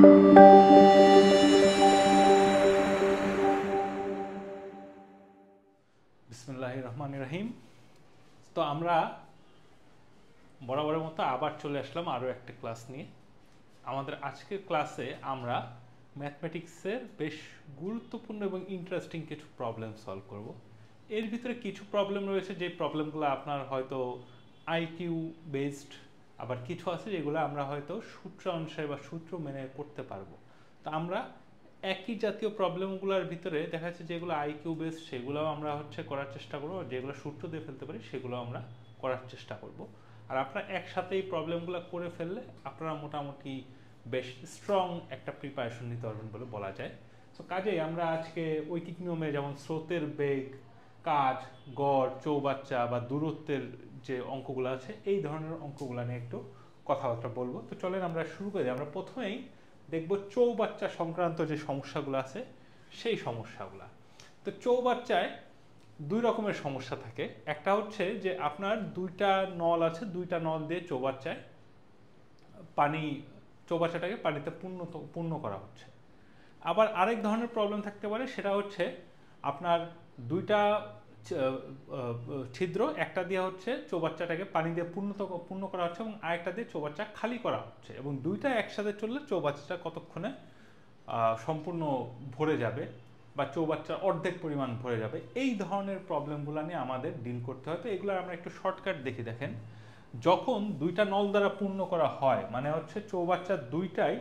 বিসমিল্লাহির রহমানির রহিম। তো আমরা বরাবরের মতো আবার চলে আসলাম আরও একটা ক্লাস নিয়ে। আমাদের আজকের ক্লাসে আমরা ম্যাথমেটিক্সের বেশ গুরুত্বপূর্ণ এবং ইন্টারেস্টিং কিছু প্রবলেম সলভ করব। এর ভিতরে কিছু প্রবলেম রয়েছে যে প্রবলেমগুলো আপনার হয়তো আইকিউ বেসড, আবার কিছু আছে যেগুলো আমরা হয়তো সূত্র অনুসারে বা সূত্র মেনে করতে পারবো। তো আমরা একই জাতীয় প্রবলেমগুলোর ভিতরে দেখা যাচ্ছে যেগুলো আইকিউ বেসড সেগুলোও আমরা করার চেষ্টা করবো, যেগুলো সূত্র দিয়ে ফেলতে পারি সেগুলো আমরা করার চেষ্টা করব। আর আপনারা একসাথে এই প্রবলেমগুলো করে ফেললে আপনারা মোটামুটি বেশ স্ট্রং একটা প্রিপারেশন নিতে পারবেন বলে বলা যায়। তো কাজেই আমরা আজকে ঐকিক নিয়মে যেমন স্রোতের বেগ, কাজ, গড়, চৌবাচ্চা বা দূরত্বের যে অঙ্কগুলো আছে এই ধরনের অঙ্কগুলো নিয়ে একটু কথাবার্তা বলবো। তো চলেন আমরা শুরু করি। আমরা প্রথমেই দেখব চৌবাচ্চা সংক্রান্ত যে সমস্যাগুলো আছে সেই সমস্যাগুলো। তো চৌবাচ্চায় দুই রকমের সমস্যা থাকে। একটা হচ্ছে যে আপনার দুইটা নল আছে, দুইটা নল দিয়ে চৌবাচ্চাটাকে পানিতে পূর্ণ করা হচ্ছে। আবার আরেক ধরনের প্রবলেম থাকতে পারে, সেটা হচ্ছে আপনার দুইটা ছিদ্র, একটা দিয়ে চৌবাচ্চাটাকে পানি দিয়ে পূর্ণ করা হচ্ছে এবং আরেকটা দিয়ে চৌবাচ্চা খালি করা হচ্ছে, এবং দুইটা একসাথে চললে চৌবাচ্চাটা কতক্ষণে সম্পূর্ণ ভরে যাবে বা চৌবাচ্চার অর্ধেক পরিমাণ ভরে যাবে। এই ধরনের প্রবলেমগুলো নিয়ে আমাদের ডিল করতে হয়। তো এগুলো আমরা একটু শর্টকাট দেখি। দেখেন, যখন দুইটা নল দ্বারা পূর্ণ করা হয় মানে চৌবাচ্চার দুইটাই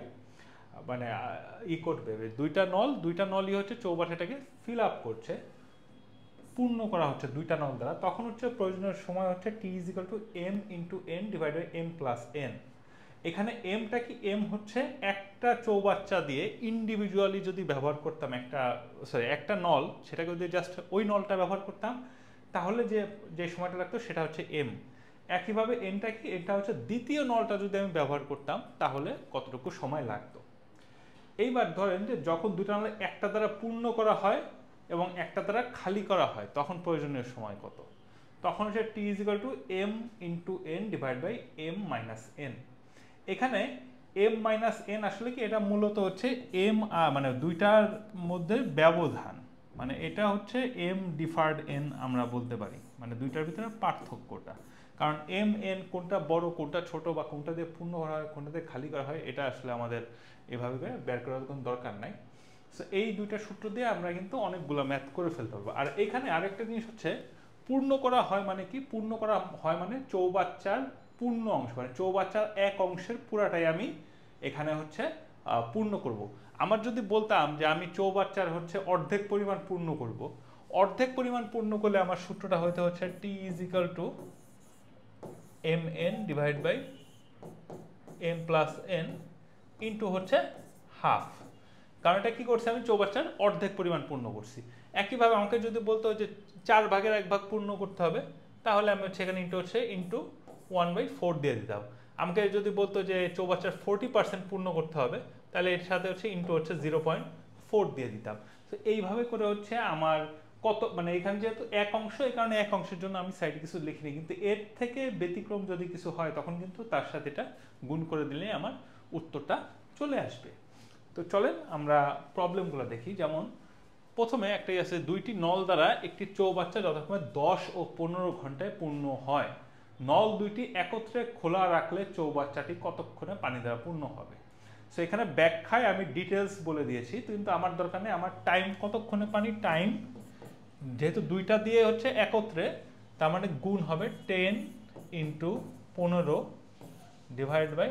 করবে, দুইটা নলই চৌবাচ্চাটাকে ফিল আপ করছে, পূর্ণ করা হচ্ছে দুইটা নল দ্বারা, তখন প্রয়োজনীয় সময় T is equal to M into N divide by M plus N. এখানে এমটা কি, এম একটা চৌবাচ্চা দিয়ে ইন্ডিভিজুয়ালি যদি ব্যবহার করতাম একটা নল, সেটাকে যদি জাস্ট ওই নলটা ব্যবহার করতাম তাহলে যে সময়টা লাগতো সেটা এম। একইভাবে এনটা কি, এটা দ্বিতীয় নলটা যদি আমি ব্যবহার করতাম তাহলে কতটুকু সময় লাগতো। এইবার ধরেন যে যখন দুটো নল একটা দ্বারা পূর্ণ করা হয় এবং একটা দ্বারা খালি করা হয় তখন প্রয়োজনীয় সময় কত, তখন T is equal to M into N divide by M minus N. এখানে এম মাইনাস এন আসলে কি, এটা মূলত এম দুইটার মধ্যে ব্যবধান, এটা এম ডিফার্ড এন আমরা বলতে পারি, দুইটার ভিতরে পার্থক্যটা। কারণ এম এন কোনটা বড় কোনটা ছোট বা কোনটা দিয়ে পূর্ণ করা হয় কোনটা দিয়ে খালি করা হয় এটা আসলে আমাদের এভাবে বের করার কোনো দরকার নাই। সো এই দুইটা সূত্র দিয়ে আমরা কিন্তু অনেকগুলো ম্যাথ করে ফেলতে পারবো। আর এখানে আরেকটা জিনিস পূর্ণ করা হয় মানে কি, পূর্ণ করা হয় চৌবাচ্চার পূর্ণ অংশ, চৌবাচ্চার এক অংশের পুরাটাই আমি এখানে পূর্ণ করব। আমার যদি বলতাম যে আমি চৌবাচ্চার অর্ধেক পরিমাণ পূর্ণ করব, অর্ধেক পরিমাণ পূর্ণ করলে আমার সূত্রটা হইতে T is equal to M N divide by M plus N into half. কারণ এটা কি করছে, আমি চৌবাচ্চার অর্ধেক পরিমাণ পূর্ণ করছি। একইভাবে আমাকে যদি বলতো যে 4 ভাগের 1 ভাগ পূর্ণ করতে হবে, তাহলে আমি এখানে ইন্টু 1/4 দিয়ে দিতাম। আমাকে যদি বলতো যে চৌবাচ্চার 40% পূর্ণ করতে হবে, তাহলে এর সাথে ইন্টু 0.4 দিয়ে দিতাম। তো এইভাবে করে আমার কত এখানে যেহেতু এক অংশ, এই কারণে এক অংশের জন্য আমি সাইডে কিছু লিখিনি, কিন্তু এর থেকে ব্যতিক্রম যদি কিছু হয় তখন কিন্তু তার সাথে এটা গুণ করে দিলে আমার উত্তরটা চলে আসবে। তো চলেন আমরা প্রবলেমগুলো দেখি। যেমন প্রথমে একটাই আছে, দুইটি নল দ্বারা একটি চৌবাচ্চা যথাক্রমে 10 ও 15 ঘন্টায় পূর্ণ হয়। নল দুইটি একত্রে খোলা রাখলে চৌবাচ্চাটি কতক্ষণে পানি দ্বারা পূর্ণ হবে। সো এখানে ব্যাখ্যায় আমি ডিটেলস বলে দিয়েছি, কিন্তু আমার দরকার নেই আমার টাইম কতক্ষণে টাইম যেহেতু দুইটা দিয়ে একত্রে, তার গুণ হবে 10 ইন্টু 15 ডিভাইড বাই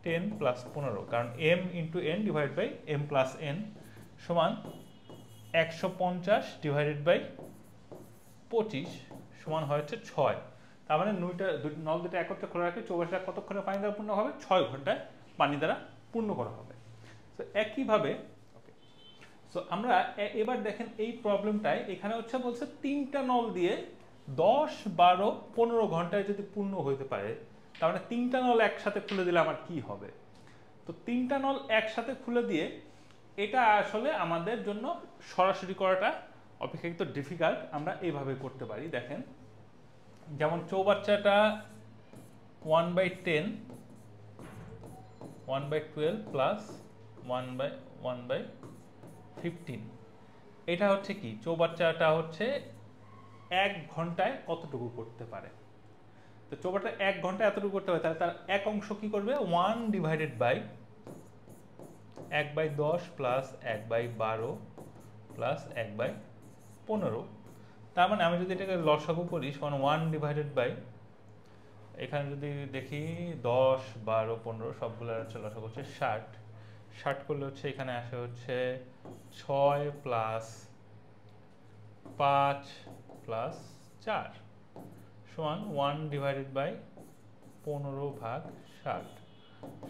10 প্লাস 15, কারণ M into N divide by M plus N সমান 150 ডিভাইডেড বাই 25 সমান 6। তার নল দুটো একত্রে খোলা রাখলে চৌবাচ্চা কতক্ষণে পানি দ্বারা পূর্ণ হবে, 6 ঘন্টায় পানি দ্বারা পূর্ণ করা হবে। তো একইভাবে আমরা এবার দেখেন এই প্রবলেমটায় এখানে বলছে তিনটা নল দিয়ে 10, 12, 15 ঘন্টায় যদি পূর্ণ হইতে পারে, তার তিনটা নল একসাথে খুলে দিলে আমার কি হবে। তো তিনটা নল একসাথে খুলে দিয়ে এটা আসলে আমাদের জন্য সরাসরি করাটা অপেক্ষাকৃত ডিফিকাল্ট। আমরা এইভাবে করতে পারি। দেখেন, যেমন চৌবাচ্চাটা 1/10, 1/12 প্লাস 1/15। এটা হচ্ছে কি, চৌবাচ্চাটা হচ্ছে 1 ঘন্টায় কতটুকু করতে পারে। তো চৌবাচ্চা 1 ঘন্টায় এতটুকু করতে পারে, তাহলে তার এক অংশ কি করবে, 1/10 প্লাস 1/12 প্লাস 1/15। তার মানে আমি যদি এটাকে লসাগু করি সমান 1/, এখানে যদি দেখি 10, 12, 15 সবগুলো হচ্ছে লসাগু হচ্ছে 60। 60 করলে হচ্ছে এখানে আসে হচ্ছে 6 প্লাস 5 প্লাস 4 সমান 1/15/60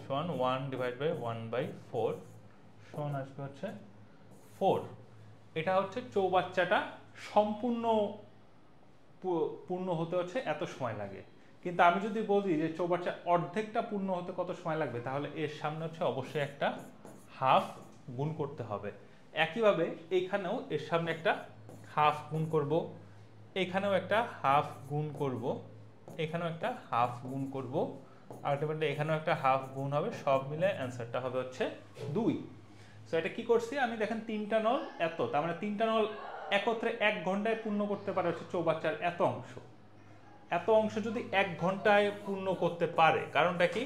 সমান 1/1/4 সমান আসবে হচ্ছে 4। এটা হচ্ছে চৌবাচ্চাটা সম্পূর্ণ পূর্ণ হতে হচ্ছে এত সময় লাগে। কিন্তু আমি যদি বলি যে চৌবাচ্চা অর্ধেকটা পূর্ণ হতে কত সময় লাগবে, তাহলে এর সামনে হচ্ছে অবশ্যই একটা হাফ গুণ করতে হবে। একইভাবে এইখানেও এর সামনে একটা হাফ গুণ করব, এখানেও একটা হাফ গুণ করব, এখানেও একটা হাফ গুণ করব, আলটিমেটলি এখানেও একটা হাফ গুণ হবে, সব মিলে অ্যান্সারটা হবে হচ্ছে 2। সো এটা কি করছি আমি, দেখেন 3টা নল এত, তার মানে 3টা নল একত্রে 1 ঘন্টায় পূর্ণ করতে পারে হচ্ছে চৌবাচ্চার এত অংশ। এত অংশ যদি 1 ঘন্টায় পূর্ণ করতে পারে, কারণটা কি,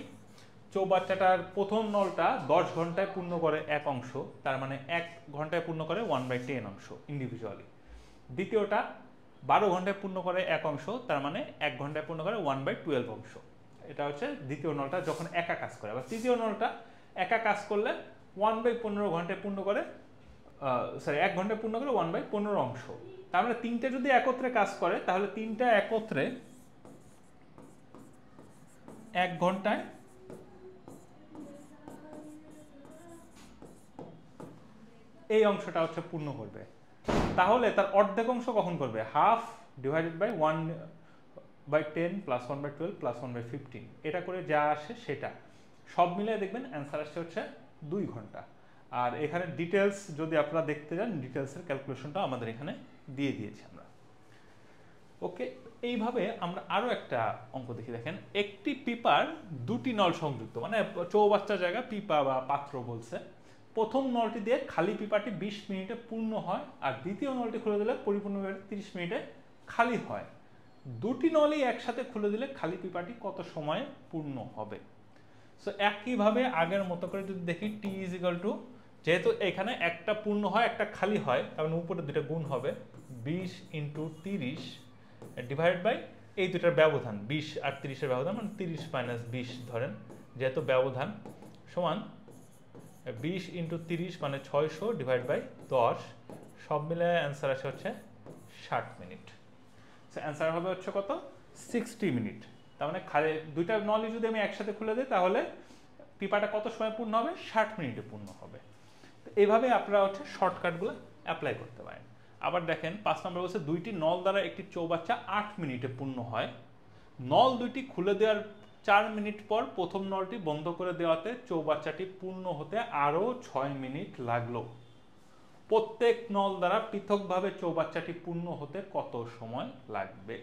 চৌবাচ্চাটার প্রথম নলটা 10 ঘন্টায় পূর্ণ করে এক অংশ, তার মানে 1 ঘন্টায় পূর্ণ করে 1/10 অংশ ইন্ডিভিজুয়ালি। দ্বিতীয়টা 12 ঘন্টায় পূর্ণ করে এক অংশ, তার মানে 1 ঘন্টায় পূর্ণ করে 1/12 অংশ। এটা হচ্ছে দ্বিতীয় নলটা যখন একা কাজ করে। আবার তৃতীয় নলটা একা কাজ করলে 1/15 ঘন্টায় পূর্ণ করে, 1 ঘন্টায় পূর্ণ করে 1/15 অংশ। তার মানে 3টে যদি একত্রে কাজ করে, তাহলে 3টা একত্রে 1 ঘন্টায় এই অংশটা হচ্ছে পূর্ণ করবে। তাহলে তার অর্ধেক অংশ কখন করবে, half divided by 1/10 plus 1/12 plus 1/15, এটা করে যা আসে সেটা সব মিলে দেখবেন অ্যান্সার আসছে হচ্ছে 2 ঘন্টা। আর এখানে ডিটেলস যদি আপনারা দেখতে যান, ডিটেলসের ক্যালকুলেশনটা আমাদের এখানে দিয়ে দিয়েছি আমরা। ওকে, এইভাবে আমরা আরো একটা অঙ্ক দেখি। দেখেন, একটি পিপার 2টি নল সংযুক্ত, মানে চৌবাচ্চা জায়গা পিপা বা পাত্র বলছে। প্রথম নলটি দিয়ে খালি পিপাটি 20 মিনিটে পূর্ণ হয়, আর দ্বিতীয় নলটি খুলে দিলে পরিপূর্ণভাবে 30 মিনিটে খালি হয়। 2টি নলই একসাথে খুলে দিলে খালি পিপাটি কত সময়ে পূর্ণ হবে। সো একইভাবে আগের মতো করে যদি দেখি, টি ইজ ইকুয়াল টু, যেহেতু এখানে একটা পূর্ণ হয় একটা খালি হয়, কারণ উপরে দুটো গুণ হবে, 20 × 30 ডিভাইড বাই এই দুটার ব্যবধান, 20 আর 30-এর ব্যবধান, মানে 30 - 20 ধরেন, যেহেতু ব্যবধান, সমান 20 × 30 মানে 600 ডিভাইড বাই 10, সব মিলে অ্যান্সার আসে হচ্ছে 60 মিনিট। সো অ্যান্সার হবে হচ্ছে কত, 60 মিনিট। তার মানে খালি দুইটা নলই যদি আমি একসাথে খুলে দিই, তাহলে পিপাটা কত সময় পূর্ণ হবে, 60 মিনিটে পূর্ণ হবে। তো এইভাবে আপনারা হচ্ছে শর্টকাটগুলো অ্যাপ্লাই করতে পারেন। আবার দেখেন 5 নম্বর বলছে, 2টি নল দ্বারা একটি চৌবাচ্চা 8 মিনিটে পূর্ণ হয়। নল 2টি খুলে দেওয়ার 4 মিনিট পর প্রথম নলটি বন্ধ করে দেওয়াতে চৌবাচ্চাটি পূর্ণ হতে আরও 6 মিনিট লাগলো। প্রত্যেক নল দ্বারা পৃথকভাবে চৌবাচ্চাটি পূর্ণ হতে কত সময় লাগবে।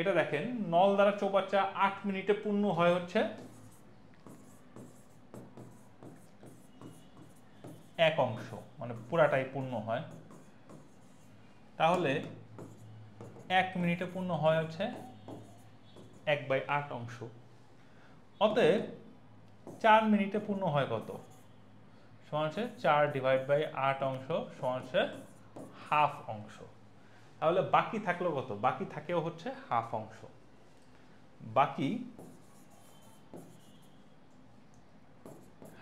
এটা দেখেন, নল দ্বারা চৌবাচ্চা 8 মিনিটে পূর্ণ হয় হচ্ছে এক অংশ, মানে পুরাটাই পূর্ণ হয়। তাহলে 1 মিনিটে পূর্ণ হয় হচ্ছে 1/8 অংশ। অতএব 4 মিনিটে পূর্ণ হয় কত, সমান হচ্ছে 4 ডিভাইড বাই 8 অংশ সমান হচ্ছে হাফ অংশ। তাহলে বাকি থাকলো কত, বাকি থাকেও হচ্ছে হাফ অংশ। বাকি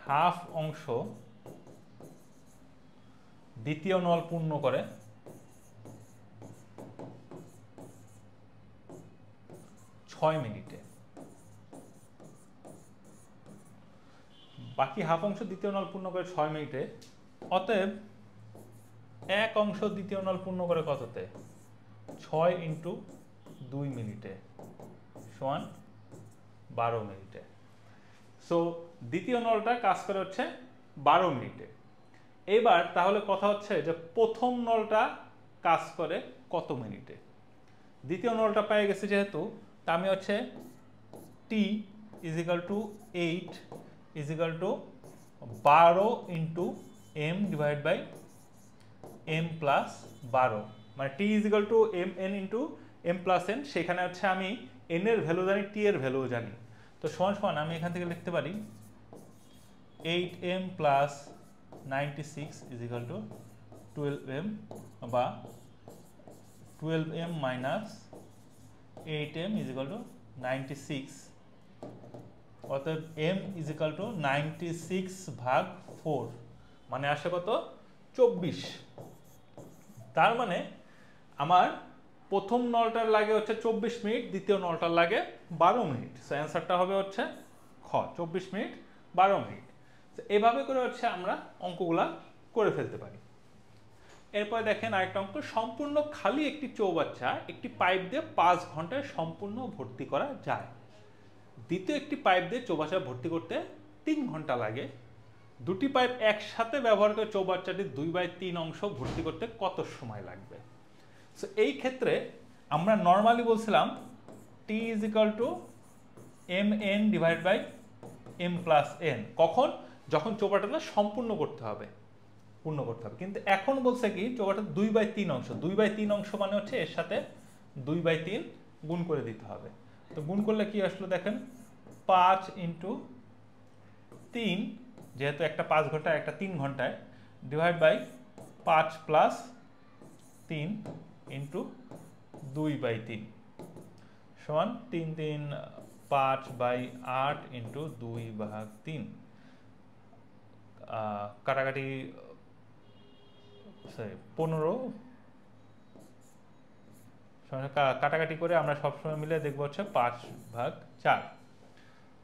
হাফ অংশ দ্বিতীয় নল পূর্ণ করে 6 মিনিটে। বাকি হাফ অংশ দ্বিতীয় নল পূর্ণ করে 6 মিনিটে। অতএব এক অংশ দ্বিতীয় নল পূর্ণ করে কততে, 6 × 2 মিনিটে সমান 12 মিনিটে। সো দ্বিতীয় নলটা কাজ করে হচ্ছে 12 মিনিটে। এবার তাহলে কথা হচ্ছে যে প্রথম নলটা কাজ করে কত মিনিটে। দ্বিতীয় নলটা পেয়ে গেছে যেহেতু, তা আমি হচ্ছে T is equal to 8 is equal to 12 into M divide by M plus 12, মানে T is equal to M N into M plus N. সেখানে হচ্ছে আমি এন এর ভ্যালু জানি, টি এর ভ্যালু জানি। তো সমান সমান আমি এখান থেকে লিখতে পারি 8m plus 96 is equal two 12m, বা 12m minus 8m is equal two 96, অর্থাৎ m ইজ ইকাল টু 96 ভাগ 4, মানে আসে কত 24। তার মানে আমার প্রথম নলটার লাগে হচ্ছে 24 মিনিট, দ্বিতীয় নলটার লাগে 12 মিনিট। সো অ্যান্সারটা হবে হচ্ছে খ, 24 মিনিট 12 মিনিট। এভাবে করে হচ্ছে আমরা অঙ্কগুলা করে ফেলতে পারি। এরপরে দেখেন আরেকটা অঙ্ক, সম্পূর্ণ খালি একটি চৌবাচ্চা একটি পাইপ দিয়ে 5 ঘন্টায় সম্পূর্ণ ভর্তি করা যায়। দ্বিতীয় একটি পাইপ দিয়ে চৌবাচ্চা ভর্তি করতে 3 ঘন্টা লাগে। দুটি পাইপ একসাথে ব্যবহার করে চৌবাচ্চাটির 2/3 অংশ ভর্তি করতে কত সময় লাগবে? সো এই ক্ষেত্রে আমরা নর্মালি বলছিলাম T is equal to M N divide by M plus N. কখন? যখন চৌবাচ্চাটা সম্পূর্ণ করতে হবে, পূর্ণ করতে হবে। কিন্তু এখন বলছে কি চৌবাচ্চার 2/3 অংশ, 2/3 অংশ মানে হচ্ছে এর সাথে 2/3 গুণ করে দিতে হবে। তো গুণ করলে কি আসলো দেখেন, 5 ইন্টু 3, যেহেতু একটা 5 ঘন্টায় একটা 3 ঘন্টায়, ডিভাইড বাই 5 প্লাস 3 ইন্টু 2/3 সমান 3 3 5/8 ইন্টু 2/3। কাটাকাটি 15, কাটাকাটি করে আমরা সবসময় মিলে দেখবো হচ্ছে 5/4।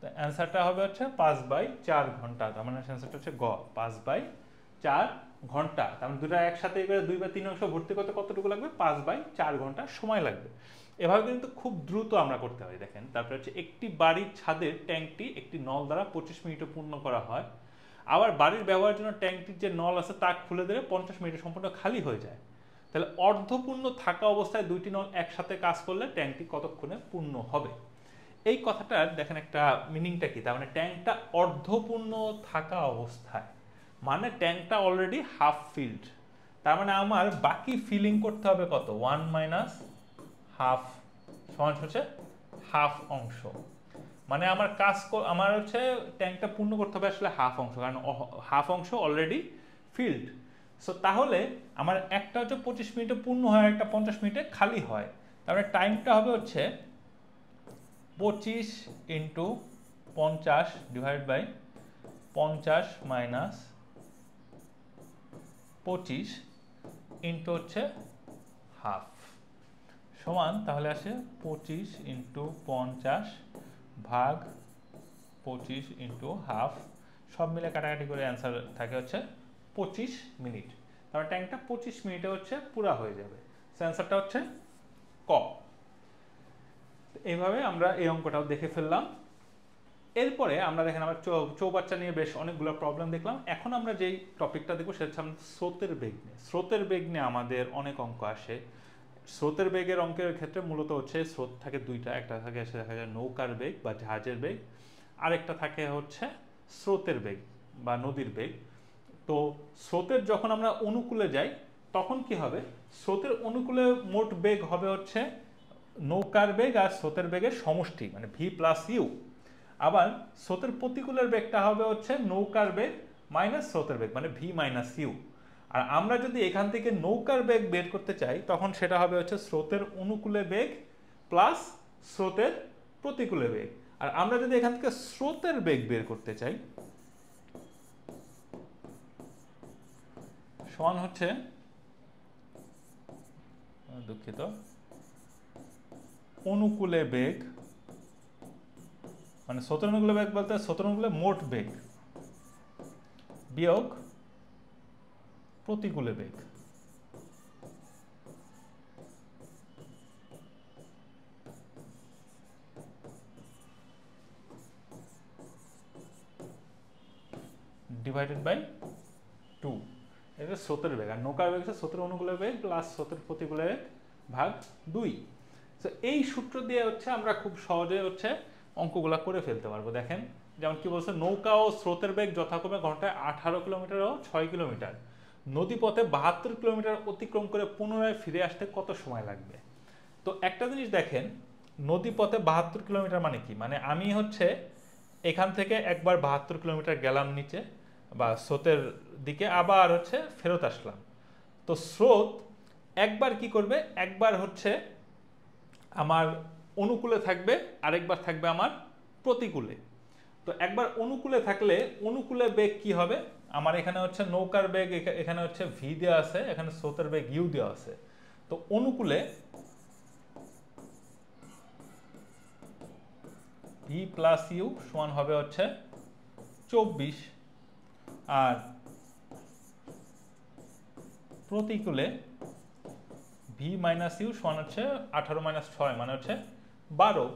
তো অ্যান্সারটা হবে হচ্ছে 5/4 ঘন্টা। তার মানে অ্যান্সারটা হচ্ছে গ, 5/4 ঘন্টা। তার মানে দুটো একসাথে করে 2/3 অংশ ভর্তি করতে কতটুকু লাগবে? 5/4 ঘন্টা সময় লাগবে। এভাবে কিন্তু খুব দ্রুত আমরা করতে হয়। দেখেন তারপরে হচ্ছে একটি বাড়ির ছাদের ট্যাঙ্কটি একটি নল দ্বারা 25 মিনিটে পূর্ণ করা হয়। আবার বাড়ির ব্যবহারের জন্য ট্যাঙ্কটির যে নল আছে তা খুলে দিলে 50 মিনিটে সম্পূর্ণ খালি হয়ে যায়। তাহলে অর্ধপূর্ণ থাকা অবস্থায় দুইটি নল একসাথে কাজ করলে ট্যাঙ্কটি কতক্ষণে পূর্ণ হবে? এই কথাটার দেখেন একটা মিনিংটা কি, তার মানে ট্যাঙ্কটা অর্ধপূর্ণ থাকা অবস্থায়, মানে ট্যাঙ্কটা অলরেডি হাফ ফিল্ড। তার মানে আমার বাকি ফিলিং করতে হবে কত? 1 মাইনাস হাফ সমান হচ্ছে হাফ অংশ। মানে আমার কাজ আমার হচ্ছে ট্যাঙ্কটা পূর্ণ করতে হবে আসলে হাফ অংশ, কারণ হাফ অংশ অলরেডি ফিল্ড। সো তাহলে আমার একটা হচ্ছে 25 মিনিটে পূর্ণ হয়, একটা 50 মিনিটে খালি হয়। তারপরে টাইমটা হবে হচ্ছে 25 into 50 divide by 50 minus 25 into হচ্ছে হাফ সমান, তাহলে আসে 25 ইন্টু 50 ভাগ 25 ইন্টু হাফ, সব মিলে কাটাকাটি করে অ্যান্সার থাকে হচ্ছে 25 মিনিট। তারপর ট্যাঙ্কটা 25 মিনিটে হচ্ছে পুরা হয়ে যাবে। অ্যান্সারটা হচ্ছে ক। এইভাবে আমরা এই অঙ্কটাও দেখে ফেললাম। এরপরে আমরা দেখেন আমরা চৌবাচ্চা নিয়ে বেশ অনেকগুলো প্রবলেম দেখলাম। এখন আমরা যেই টপিকটা দেখবো সেটা হচ্ছে আমাদের স্রোতের বেগ নিয়ে। স্রোতের বেগ নিয়ে আমাদের অনেক অঙ্ক আসে। স্রোতের বেগের অঙ্কের ক্ষেত্রে মূলত হচ্ছে স্রোত থাকে দুইটা, একটা থাকে দেখা যায় নৌকার বেগ বা জাহাজের বেগ, আরেকটা থাকে হচ্ছে স্রোতের বেগ বা নদীর বেগ। তো স্রোতের যখন আমরা অনুকূলে যাই তখন কি হবে? স্রোতের অনুকূলে মোট বেগ হবে হচ্ছে নৌকার বেগ আর স্রোতের বেগের সমষ্টি, মানে ভি প্লাস ইউ। আবার স্রোতের প্রতিকূলের বেগটা হবে হচ্ছে নৌকার বেগ মাইনাস স্রোতের বেগ, মানে ভি মাইনাস ইউ। আর আমরা যদি এখান থেকে নৌকার বেগ বের করতে চাই তখন সেটা হবে হচ্ছে স্রোতের অনুকূলে বেগ প্লাস স্রোতের প্রতিকূলে বেগ। আর আমরা যদি এখান থেকে স্রোতের বেগ বের করতে চাই সমান হচ্ছে, দুঃখিত, অনুকূলে বেগ, মানে স্রোতের অনুকূলে বেগ বলতে স্রোতের অনুকূলে মোট বেগ বিয়োগ প্রতিকূলে বেগ। ডিভাইডেড বাই 2, এটা স্রোতের বেগ। আর নৌকার বেগ হচ্ছে স্রোতের অনুকূলে বেগ প্লাস স্রোতের প্রতিকূলে বেগ ভাগ 2। তো এই সূত্র দিয়ে হচ্ছে আমরা খুব সহজে হচ্ছে অঙ্কগুলা করে ফেলতে পারবো। দেখেন যেমন কি বলছে, নৌকা ও স্রোতের বেগ যথাক্রমে ঘন্টায় 18 কিলোমিটার ও 6 কিলোমিটার, নদীপথে 72 কিলোমিটার অতিক্রম করে পুনরায় ফিরে আসতে কত সময় লাগবে? তো একটা জিনিস দেখেন, নদীপথে 72 কিলোমিটার মানে কি, মানে আমি হচ্ছে এখান থেকে একবার 72 কিলোমিটার গেলাম নিচে বা স্রোতের দিকে, আবার হচ্ছে ফেরত আসলাম। তো স্রোত একবার কি করবে, একবার হচ্ছে আমার অনুকূলে থাকবে, আরেকবার থাকবে আমার প্রতিকূলে। তো একবার অনুকূলে থাকলে অনুকূলে বেগ কি হবে, আমার এখানে হচ্ছে নৌকার বেগ, এখানে হচ্ছে ভি দেওয়া আছে, এখানে স্রোতের বেগ ইউ দেওয়া আছে। তো অনুকূলে ভি প্লাস ইউ সমান হবে হচ্ছে 24, আর প্রতিকূলে ভি মাইনাস ইউ সমান হচ্ছে 18 মাইনাস 6 মানে হচ্ছে 12।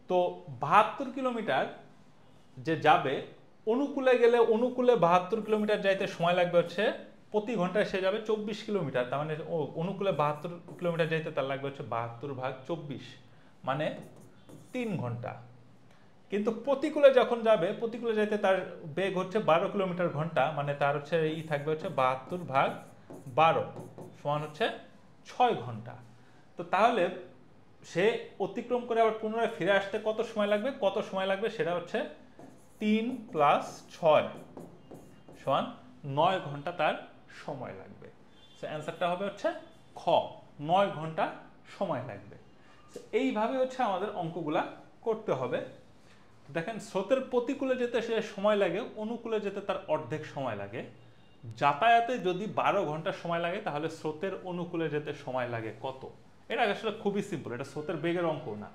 তো 72 কিলোমিটার যে যাবে, অনুকূলে গেলে অনুকূলে 72 কিলোমিটার যাইতে সময় লাগবে হচ্ছে প্রতি ঘন্টায় সে যাবে 24 কিলোমিটার, তার মানে অনুকূলে 72 কিলোমিটার যাইতে তার লাগবে হচ্ছে 72 ভাগ 24 মানে 3 ঘন্টা। কিন্তু প্রতিকূলে যখন যাবে, প্রতিকূলে যাইতে তার বেগ হচ্ছে 12 কিলোমিটার ঘন্টা, মানে তার হচ্ছে থাকবে হচ্ছে 72 ভাগ 12 সমান হচ্ছে 6 ঘন্টা। তো তাহলে সে অতিক্রম করে আবার পুনরায় ফিরে আসতে কত সময় লাগবে, সেটা হচ্ছে 3 প্লাস 6 সমান 9 ঘন্টা তার সময় লাগবে। সো অ্যান্সারটা হবে হচ্ছে খ, 9 ঘন্টা সময় লাগবে। এইভাবে হচ্ছে আমাদের অঙ্কগুলা করতে হবে। দেখেন, স্রোতের প্রতিকূলে যেতে সে সময় লাগে, অনুকূলে যেতে তার অর্ধেক সময় লাগে। যাতায়াতে যদি 12 ঘন্টা সময় লাগে, তাহলে স্রোতের অনুকূলে যেতে সময় লাগে কত? এটা আসলে খুবই সিম্পল, এটা স্রোতের বেগের অঙ্ক না।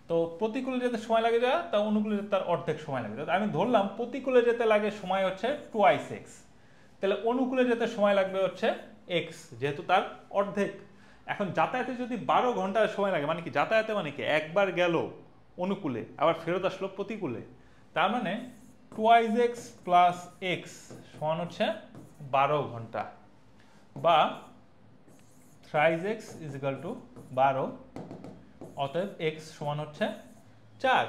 তো প্রতিকূলে যেতে সময় লাগে যা, তা অনুকূলে যেতে তার অর্ধেক সময় লাগে। আমি ধরলাম প্রতিকূলে যেতে লাগে সময় হচ্ছে 2x, তাহলে অনুকূলে যেতে সময় লাগবে হচ্ছে x, যেহেতু তার অর্ধেক। এখন যাতায়াতে যদি 12 ঘন্টা সময় লাগে, মানে কি যাতায়াতে মানে কি একবার গেল অনুকূলে আবার ফেরত আসলো প্রতিকূলে, তার মানে 2x প্লাস x সমান হচ্ছে 12 ঘন্টা, বা 3x ইজ ইকাল টু 12, অতএব x সমান হচ্ছে 4।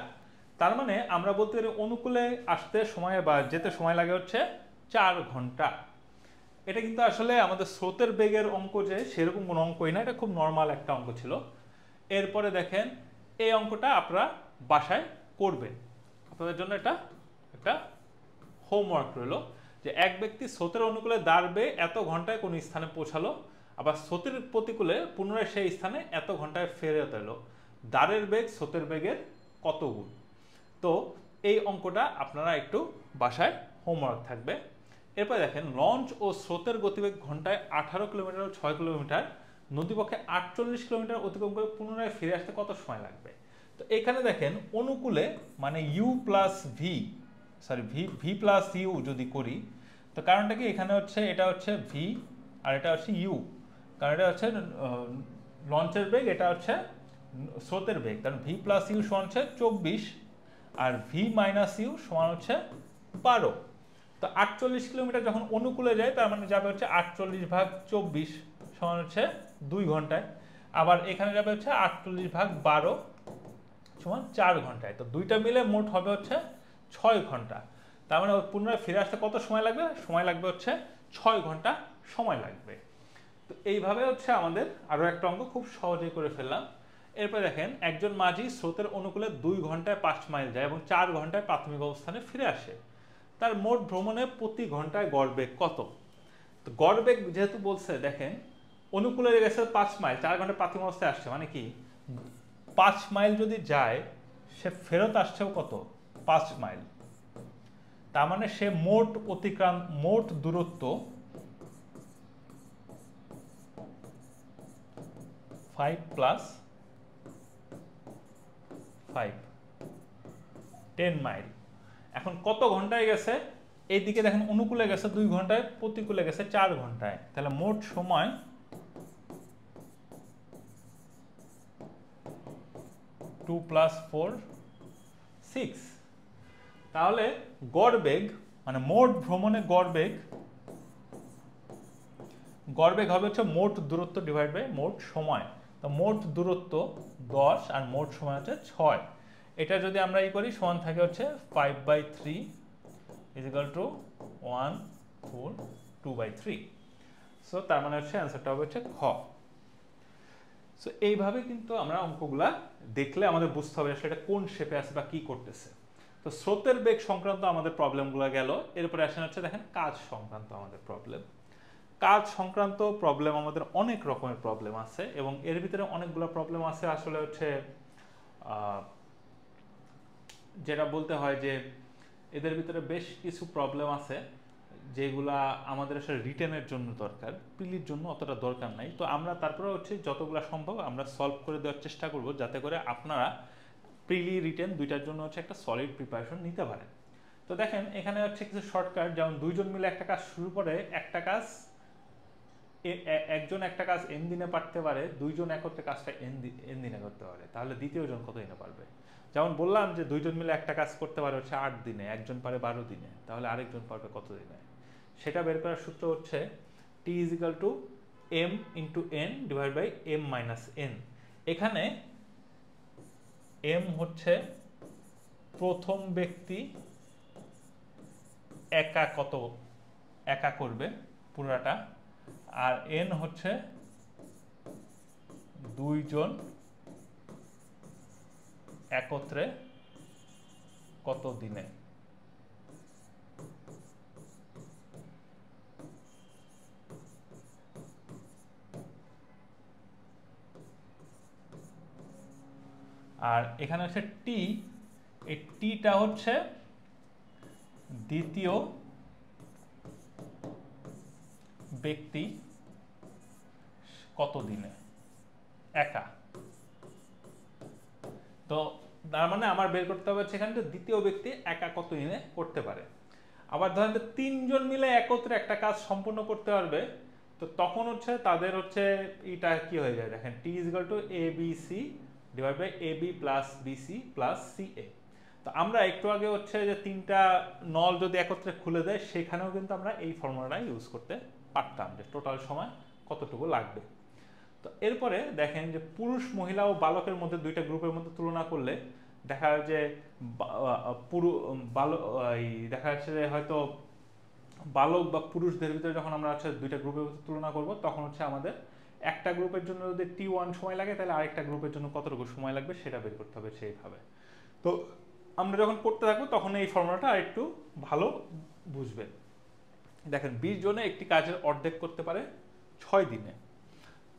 তার মানে আমরা বলতে পারি অনুকূলে আসতে সময় বা যেতে সময় লাগে হচ্ছে 4 ঘন্টা। এটা কিন্তু আসলে আমাদের স্রোতের বেগের অঙ্ক যে সেরকম কোনো অঙ্কই না, এটা খুব নর্মাল একটা অঙ্ক ছিল। এরপরে দেখেন, এই অঙ্কটা আপনারা বাসায় করবেন, আপনাদের জন্য এটা একটা হোমওয়ার্ক রইল, যে এক ব্যক্তি স্রোতের অনুকূলে দাঁড়বে এত ঘন্টায় কোন স্থানে পৌঁছালো, আবার স্রোতের প্রতিকূলে পুনরায় সেই স্থানে এত ঘন্টায় ফেরত এলো, দাঁড়ের বেগ স্রোতের বেগের কত গুণ। তো এই অঙ্কটা আপনারা একটু বাসায় হোমওয়ার্ক থাকবে। এরপর দেখেন, লঞ্চ ও স্রোতের গতিবেগ ঘন্টায় 18 কিলোমিটার ও 6 কিলোমিটার, নদীপক্ষে 48 কিলোমিটার অতিক্রম করে পুনরায় ফিরে আসতে কত সময় লাগবে? তো এখানে দেখেন, অনুকূলে মানে U plus V, sorry V plus U যদি করি, তো কারণটা কি, এখানে হচ্ছে এটা হচ্ছে ভি আর এটা হচ্ছে ইউ, কারণ এটা হচ্ছে লঞ্চের বেগ, এটা হচ্ছে স্রোতের বেগ, কারণ ভি প্লাস ইউ সমান হচ্ছে 24 আর ভি মাইনাস ইউ সমান হচ্ছে 12। তো 48 কিলোমিটার যখন অনুকূলে যায়, তার মানে যাবে হচ্ছে 48 ভাগ 24 সমান হচ্ছে 2 ঘন্টায়, আবার এখানে যাবে হচ্ছে 48 ভাগ 12 সমান 4 ঘন্টায়। তো দুইটা মিলে মোট হবে হচ্ছে 6 ঘন্টা। তার মানে পুনরায় ফিরে আসতে কত সময় লাগবে? সময় লাগবে হচ্ছে 6 ঘন্টা সময় লাগবে। তো এইভাবে হচ্ছে আমাদের আরও একটা অঙ্ক খুব সহজেই করে ফেললাম। এরপর দেখেন, একজন মাঝি স্রোতের অনুকূলে 2 ঘন্টায় 5 মাইল যায় এবং 4 ঘন্টায় প্রাথমিক অবস্থানে ফিরে আসে, তার মোট ভ্রমণে প্রতি ঘন্টায় গড় বেগ কত? তো গড় বেগ যেহেতু বলছে, দেখেন অনুকূলে গেছে 5 মাইল, 4 ঘন্টায় প্রাথমিক অবস্থায় আসছে, মানে কি 5 মাইল যদি যায়, সে ফেরত আসছেও কত? 5 মাইল। তার মানে সে মোট দূরত্ব 5 প্লাস 5 10 মাইল। এখন কত ঘন্টায় গেছে? এইদিকে দেখেন, অনুকূলে গেছে 2 ঘন্টায়, প্রতিকূলে গেছে 4 ঘন্টায়, তাহলে মোট সময় 2 প্লাস 4 6। তাহলে গড় বেগ মানে মোট ভ্রমণে গড় বেগ হবে হচ্ছে মোট দূরত্ব ডিভাইড বাই মোট সময়। তো মোট দূরত্ব 10 আর মোট সময় হচ্ছে 6। এটা যদি আমরা ই করি সমান থাকে হচ্ছে 5/3 ইজিক্যাল টু 1 4 2/3। সো তার মানে হচ্ছে অ্যান্সারটা হবে হচ্ছে খ। সো এইভাবে কিন্তু আমরা অঙ্কগুলা দেখলে আমাদের বুঝতে হবে আসলে এটা কোন শেপে আছে বা কি করতেছে। তো স্রোতের বেগ সংক্রান্ত আমাদের প্রবলেমগুলো গেল। এরপরে আসেন হচ্ছে দেখেন কাজ সংক্রান্ত আমাদের প্রবলেম। কাজ সংক্রান্ত প্রবলেম আমাদের অনেক রকমের প্রবলেম আছে এবং এর ভিতরে অনেকগুলো প্রবলেম আছে আসলে হচ্ছে যেটা বলতে হয় যে এদের ভিতরে বেশ কিছু প্রবলেম আছে যেগুলা আমাদের আসলে রিটেনের জন্য দরকার, প্রিলির জন্য অতটা দরকার নাই। তো আমরা তারপরে হচ্ছে যতগুলো সম্ভব আমরা সলভ করে দেওয়ার চেষ্টা করব যাতে করে আপনারা প্রিলি রিটেন দুইটার জন্য হচ্ছে একটা সলিড প্রিপারেশন নিতে পারেন। তো দেখেন এখানে হচ্ছে কিছু শর্টকাট, যেমন দুইজন মিলে একটা কাজ শুরু করে একটা কাজ একজন একটা কাজ এন দিনে পারতে পারে, দুইজন একত্রে কাজটা এন দিনে করতে পারে, তাহলে দ্বিতীয় জন কত দিনে পারবে? যেমন বললাম যে দুইজন মিলে একটা কাজ করতে পারে হচ্ছে 8 দিনে, একজন পারে 12 দিনে, তাহলে আরেকজন পারবে কত দিনে? সেটা বের করার সূত্র হচ্ছে t equal to m into n divide by m minus n। এখানে m হচ্ছে প্রথম ব্যক্তি একা করবে পুরাটা, আর n হচ্ছে দুইজন একত্রে কত দিনে। আর এখানে হচ্ছে টি, এই টিটা হচ্ছে দ্বিতীয় ব্যক্তি কত দিনে একা। তো তার মানে আমার বের করতে হবে সেখানে দ্বিতীয় ব্যক্তি একা কত দিনে করতে পারে। আবার ধরেন তিনজন মিলে একত্রে একটা কাজ সম্পূর্ণ করতে পারবে, তো তখন হচ্ছে তাদের হচ্ছে এটা কি হয়ে যায় দেখেন, T is equal to A B C divide by A B plus BC plus C A. তো আমরা একটু আগে হচ্ছে যে তিনটা নল যদি একত্রে খুলে দেয় সেখানেও কিন্তু আমরা এই ফর্মুলাটা ইউজ করতে পারতাম যে টোটাল সময় কতটুকু লাগবে। তো এরপরে দেখেন যে পুরুষ মহিলা ও বালকের মধ্যে দুইটা গ্রুপের মধ্যে তুলনা করলে দেখা যায় যে দেখা যাচ্ছে যে হয়তো বালক বা পুরুষদের ভিতরে যখন আমরা হচ্ছে দুইটা গ্রুপের মধ্যে তুলনা করব তখন হচ্ছে আমাদের একটা গ্রুপের জন্য যদি t1 সময় লাগে তাহলে আরেকটা গ্রুপের জন্য কতটুকু সময় লাগবে সেটা বের করতে হবে সেইভাবে। তো আমরা যখন করতে থাকবো তখন এই ফর্মুলাটা আরেকটু ভালো বুঝবেন। দেখেন 20 জনে একটি কাজের অর্ধেক করতে পারে 6 দিনে,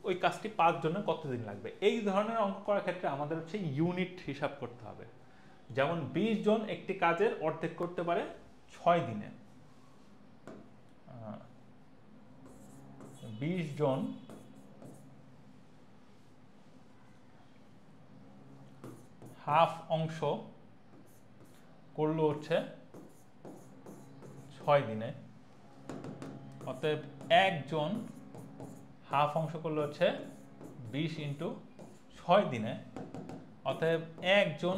ওই কাজটি 5 জনের কত দিন লাগবে? এই ধরনের অঙ্ক করার ক্ষেত্রে আমাদের হচ্ছে ইউনিট হিসাব করতে হবে। যেমন 20 জন একটি কাজের অর্ধেক করতে পারে 6 দিনে, 20 জন হাফ অংশ করলো হচ্ছে 6 দিনে, অতএব একজন হাফ অংশ করলো হচ্ছে 20 ইন্টু 6 দিনে, অতএব একজন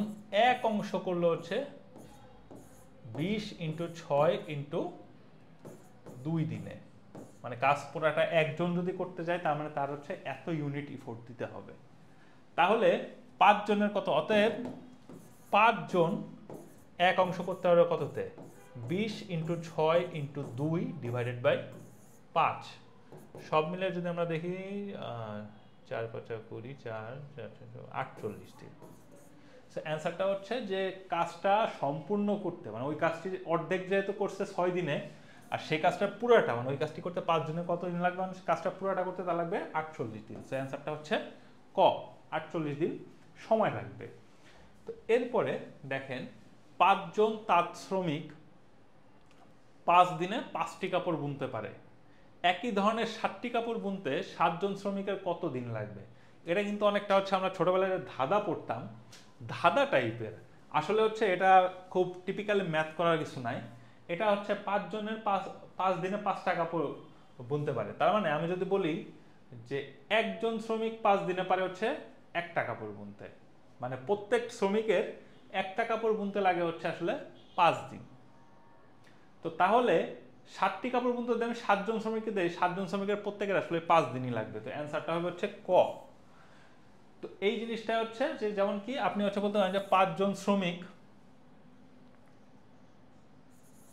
এক অংশ করলো হচ্ছে 20 ইন্টু 6 ইন্টু 2 দিনে। মানে কাজ পুরাটা একজন যদি করতে যায় তার মানে তার হচ্ছে এত ইউনিট ইফোর্ট দিতে হবে। তাহলে 5 জনের কত? অতএব 5 জন এক অংশ করতে হবে কততে? 20 ইন্টু 6 ইন্টু 2 ডিভাইডেড বাই 5। সব মিলে যদি আমরা দেখি 4 5 20 4 48 দিন। অ্যান্সারটা হচ্ছে যে কাজটা সম্পূর্ণ করতে মানে ওই কাজটি অর্ধেক যেহেতু করছে 6 দিনে আর সেই কাজটা পুরোটা মানে ওই কাজটি করতে 5 জনের কত দিন লাগবে? মানে কাজটা পুরোটা করতে তা লাগবে 48 দিন। সো অ্যান্সারটা হচ্ছে ক, 48 দিন সময় লাগবে। তো এরপরে দেখেন 5 জন তাঁত শ্রমিক 5 দিনে 5টি কাপড় বুনতে পারে, একই ধরনের 60টি কাপড় বুনতে 7 জন শ্রমিকের কত দিন লাগবে? এটা কিন্তু অনেকটা হচ্ছে আমরা ছোটবেলায় ধাঁধা পড়তাম, ধাঁধা টাইপের। আসলে হচ্ছে এটা খুব টিপিক্যালি ম্যাথ করার কিছু নাই। এটা হচ্ছে 5 জনের 5 দিনে 5টা কাপড় বুনতে পারে, তার মানে আমি যদি বলি যে একজন শ্রমিক 5 দিনে পারে হচ্ছে একটা কাপড় বুনতে, মানে প্রত্যেক শ্রমিকের একটা কাপড় বুনতে লাগে হচ্ছে আসলে 5 দিন। তো তাহলে 60টি কাপড় বুনতে যদি আমি 7 জন শ্রমিককে দেই, 7 জন শ্রমিকের প্রত্যেকের আসলে 5 দিনই লাগবে। তো অ্যান্সারটা হবে হচ্ছে ক। তো এই জিনিসটা হচ্ছে যে যেমন কি আপনি হচ্ছে বলতে পারেন যে 5 জন শ্রমিক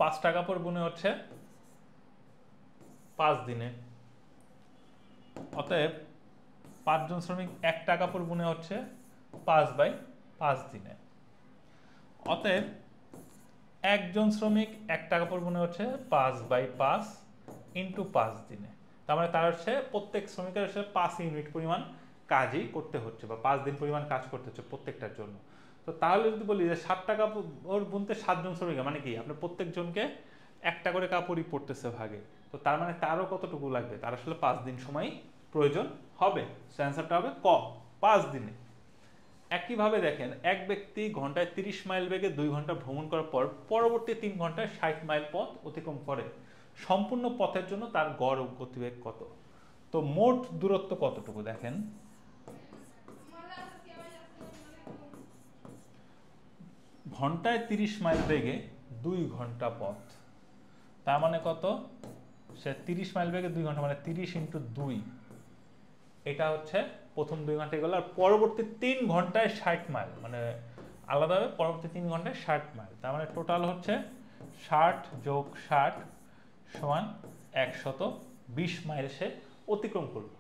5 টাকা পর গুণে হচ্ছে 5 দিনে, অতএব 5 জন শ্রমিক 1 টাকা পর গুণে হচ্ছে 5/5 দিনে, অতএব একজন শ্রমিক 1 টাকা পর গুণে হচ্ছে 5/5 ইন্টু 5 দিনে। তার মানে তার হচ্ছে প্রত্যেক শ্রমিকের হচ্ছে 5 ইউনিট পরিমাণ কাজই করতে হচ্ছে বা 5 দিন পরিমাণ কাজ করতে হচ্ছে প্রত্যেকটার জন্য। তো তাহলে যদি বলি যে 7 টাকা ওর গুনতে 7 জন শ্রমিক, মানে কি আপনার প্রত্যেকজনকে 1টা করে কাপড়ই পড়তেছে ভাগে, তো তার মানে তারও কতটুকু লাগবে, তার আসলে 5 দিন সময় প্রয়োজন হবে। সো অ্যান্সারটা হবে ক, 5 দিনে। একইভাবে দেখেন এক ব্যক্তি ঘন্টায় 30 মাইল বেগে 2 ঘন্টা ভ্রমণ করার পর পরবর্তী 3 ঘন্টায় 60 মাইল পথ অতিক্রম করে, সম্পূর্ণ পথের জন্য তার গড় গতিবেগ কত? তো মোট দূরত্ব কতটুকু দেখেন, ঘন্টায় 30 মাইল বেগে 2 ঘন্টা পথ, তার মানে কত, সে 30 মাইল বেগে 2 ঘন্টা মানে 30 ইন্টু 2, এটা হচ্ছে প্রথম 2 ঘন্টায় গেল, আর পরবর্তী 3 ঘন্টায় 60 মাইল, মানে আলাদাভাবে পরবর্তী 3 ঘন্টায় 60 মাইল, তার মানে টোটাল হচ্ছে 60 যোগ 60 সমান 120 মাইল সে অতিক্রম করলো।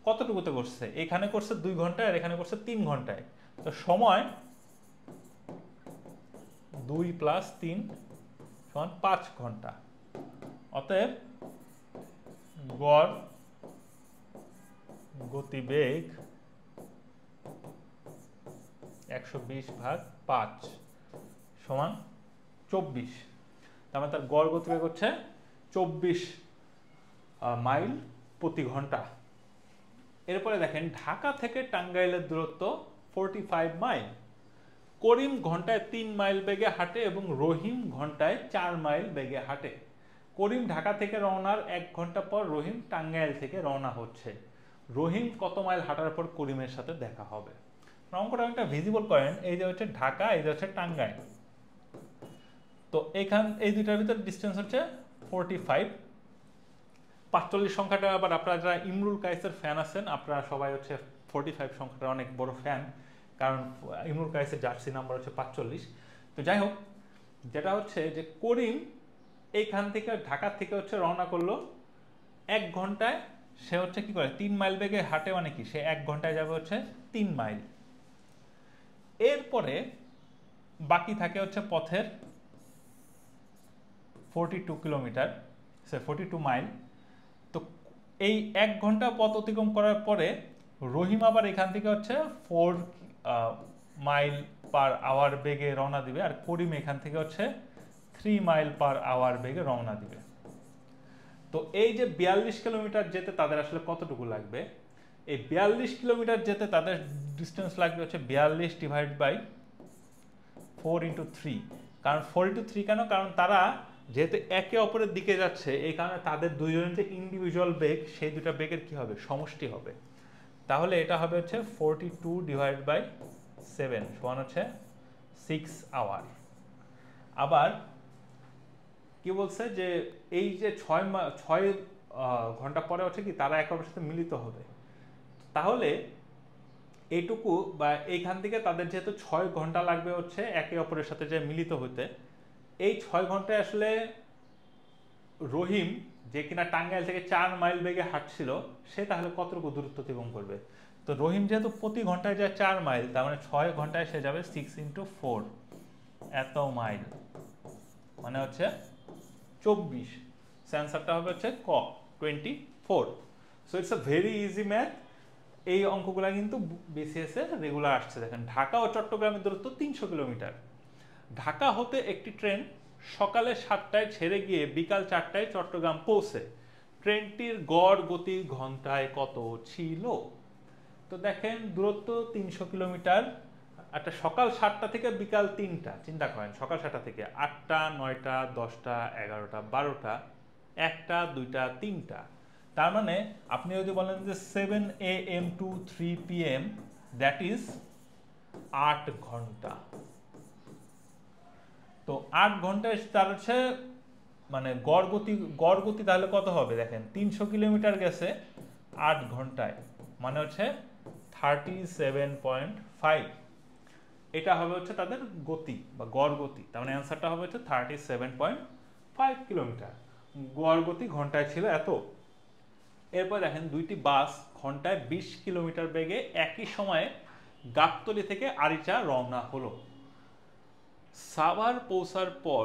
কতটুকুতে করছে, এখানে করছে 2 ঘন্টায় আর এখানে করছে 3 ঘন্টায়, তো সময় 2 + 3 সমান 5 ঘন্টা, অতএব গড় গতিবেগ 120/5 সমান 24, তার মানে তার গড় গতিবেগ হচ্ছে 24 মাইল প্রতি ঘন্টা। এরপরে দেখেন ঢাকা থেকে টাঙ্গাইলের দূরত্ব 45 মাইল, করিম ঘন্টায় 3 মাইল বেগে হাঁটে এবং রহিম ঘন্টায় 4 মাইল বেগে হাঁটে। করিম ঢাকা থেকে রওনার 1 ঘন্টা পর রহিম টাঙ্গাইল থেকে রওনা হচ্ছে, রহিম কত মাইল হাঁটার পর করিমের সাথে দেখা হবে? অঙ্কটা একটা ভিজিবল করেন, এই যে হচ্ছে ঢাকা, এই যে হচ্ছে টাঙ্গাইল, তো এই দুইটার ভিতর ডিস্টেন্স হচ্ছে 45। 45 সংখ্যাটা আবার আপনারা যারা ইমরুল কায়েসের ফ্যান আছেন আপনারা সবাই হচ্ছে 45 সংখ্যাটা অনেক বড় ফ্যান, কারণ ইমরুল কায়েসের জার্সি নাম্বার হচ্ছে 45। তো যাই হোক, যেটা হচ্ছে যে করিম এইখান থেকে ঢাকা থেকে হচ্ছে রওনা করলো 1 ঘন্টায়, সে হচ্ছে কি করে 3 মাইল বেগে হাঁটে, মানে কি সে 1 ঘন্টায় যাবে হচ্ছে 3 মাইল। এরপরে বাকি থাকে হচ্ছে পথের 42 কিলোমিটার, সে 42 মাইল। তো এই 1 ঘন্টা পথ অতিক্রম করার পরে রহিম আবার এখান থেকে হচ্ছে 4 মাইল পার আওয়ার বেগে রওনা দিবে, আর করিম এখান থেকে হচ্ছে 3 মাইল পার আওয়ার বেগে রওনা দিবে। তো এই যে 42 কিলোমিটার যেতে তাদের আসলে কতটুকু লাগবে, এই 42 কিলোমিটার যেতে তাদের ডিস্টেন্স লাগবে হচ্ছে 42 ডিভাইড বাই 4 ইন্টু 3। কারণ 4 ইন্টু 3 কেন, কারণ তারা যেহেতু একে অপরের দিকে যাচ্ছে, এই কারণে তাদের দুইজনের যে ইন্ডিভিজুয়াল বেগ, সেই দুটা বেগের কি হবে, সমষ্টি হবে। তাহলে এটা হবে হচ্ছে 42 ডিভাইড বাই 7 সমান হচ্ছে 6 আওয়ার। আবার কি বলছে যে এই যে 6 ঘন্টা পরে হচ্ছে কি তারা একে অপরের সাথে মিলিত হবে, তাহলে এইটুকু বা এইখান থেকে তাদের যেহেতু 6 ঘন্টা লাগবে হচ্ছে একে অপরের সাথে যে মিলিত হতে, এই 6 ঘন্টায় আসলে রহিম যে কিনা টাঙ্গাইল থেকে 4 মাইল বেগে হাঁটছিল, সে তাহলে কতটুকু দূরত্ব অতিক্রম করবে? তো রহিম যেহেতু প্রতি ঘন্টায় যায় 4 মাইল, তার মানে 6 ঘন্টায় সে যাবে 6 ইন্টু 4 এত মাইল, মানে হচ্ছে 24। অ্যান্সারটা হবে হচ্ছে ক, 24। So it's a very easy math. এই অঙ্কগুলা কিন্তু বিসিএস এ রেগুলার আসছে। দেখেন ঢাকা ও চট্টগ্রামের দূরত্ব 300 কিলোমিটার। ঢাকা হতে একটি ট্রেন সকালে 7টায় ছেড়ে গিয়ে বিকাল 4টায় চট্টগ্রাম পৌঁছে, ট্রেনটির গড় গতি ঘন্টায় কত ছিল? তো দেখেন দূরত্ব 300 কিলোমিটার, একটা সকাল 7টা থেকে বিকাল 3টা, চিন্তা করেন সকাল 7টা থেকে 8টা 9টা 10টা 11টা 12টা 1টা 2টা 3টা, তার মানে আপনি যদি বলেন যে 7 AM to 3 PM, that is 8 ঘন্টা। তো 8 ঘন্টায় তার হচ্ছে মানে গড় গতি তাহলে কত হবে দেখেন, 300 কিলোমিটার গেছে 8 ঘন্টায়, মানে হচ্ছে 37.5। এটা হবে হচ্ছে তাদের গতি বা গড় গতি, তার মানে অ্যান্সারটা হবে হচ্ছে 37.5 কিলোমিটার। গড় গতি ঘন্টায় ছিল এত। এরপর দেখেন দুইটি বাস ঘন্টায় 20 কিলোমিটার বেগে একই সময়ে গাবতলী থেকে আরিচা রওনা হলো। সাভার পৌঁছার পর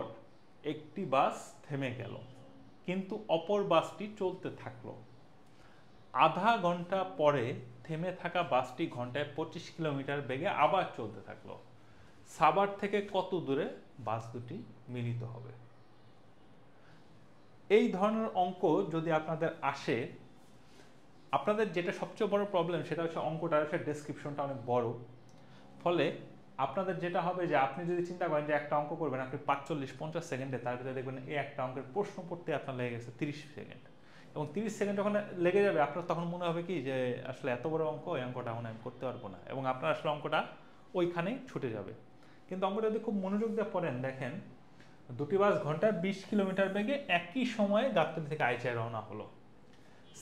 একটি বাস থেমে গেল, কিন্তু অপর বাসটি চলতে থাকলো। আধা ঘন্টা পরে থেমে থাকা বাসটি ঘন্টায় 25 কিলোমিটার বেগে আবার চলতে থাকলো। সাভার থেকে কত দূরে বাস দুটি মিলিত হবে? এই ধরনের অঙ্ক যদি আপনাদের আসে, আপনাদের যেটা সবচেয়ে বড় প্রবলেম সেটা হচ্ছে অঙ্কটার হচ্ছে ডেসক্রিপশনটা অনেক বড়। ফলে আপনাদের যেটা হবে যে আপনি যদি চিন্তা করেন যে একটা অঙ্ক করবেন আপনি 45-50 সেকেন্ডে, তার ভিতরে দেখবেন এই একটা অঙ্কের প্রশ্ন পড়তে আপনার লেগে গেছে 30 সেকেন্ড, এবং 30 সেকেন্ড যখন লেগে যাবে আপনার তখন মনে হবে কি যে আসলে এত বড় অঙ্ক, এই অঙ্কটা মনে আমি করতে পারবো না, এবং আপনার আসলে অঙ্কটা ওইখানেই ছুটে যাবে। কিন্তু অঙ্কটা যদি খুব মনোযোগ দিয়ে পড়েন, দেখেন দুটি বাস ঘন্টায় 20 কিলোমিটার বেগে একই সময়ে গাবতলী থেকে আইচায় রওনা হলো।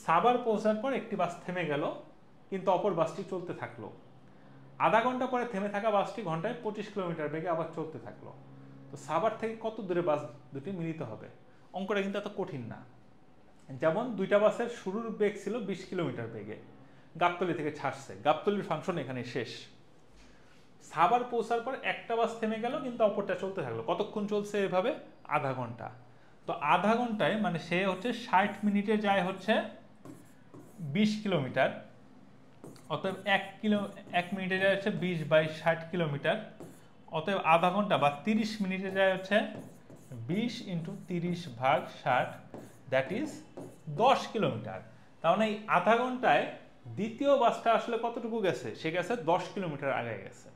সাভার পৌঁছার পর একটি বাস থেমে গেল, কিন্তু অপর বাসটি চলতে থাকলো। আধা ঘন্টা পরে থেমে থাকা বাসটি ঘন্টায় 25 কিলোমিটার বেগে আবার চলতে থাকলো। তো সাভার থেকে কত দূরে বাস দুটি মিলিত হবে? অঙ্কটা কিন্তু এত কঠিন না। যেমন দুইটা বাসের শুরুর বেগ ছিল 20 কিলোমিটার বেগে, গাবতলী থেকে ছাড়ছে, গাবতলীর ফাংশন এখানে শেষ। সাভার পৌঁছার পর একটা বাস থেমে গেল, কিন্তু অপরটা চলতে থাকলো। কতক্ষণ চলছে এভাবে? আধা ঘন্টা। তো আধা ঘন্টায় মানে সে হচ্ছে 60 মিনিটে যায় হচ্ছে 20 কিলোমিটার, অতএব 1 মিনিটে যায় হচ্ছে 20/60 কিলোমিটার, অতএব আধা ঘন্টা বা 30 মিনিটে যায় হচ্ছে 20 × 30/60, দ্যাট ইজ 10 কিলোমিটার। তার মানে এই আধা ঘন্টায় দ্বিতীয় বাসটা আসলে কতটুকু গেছে? সে গেছে 10 কিলোমিটার আগে গেছে।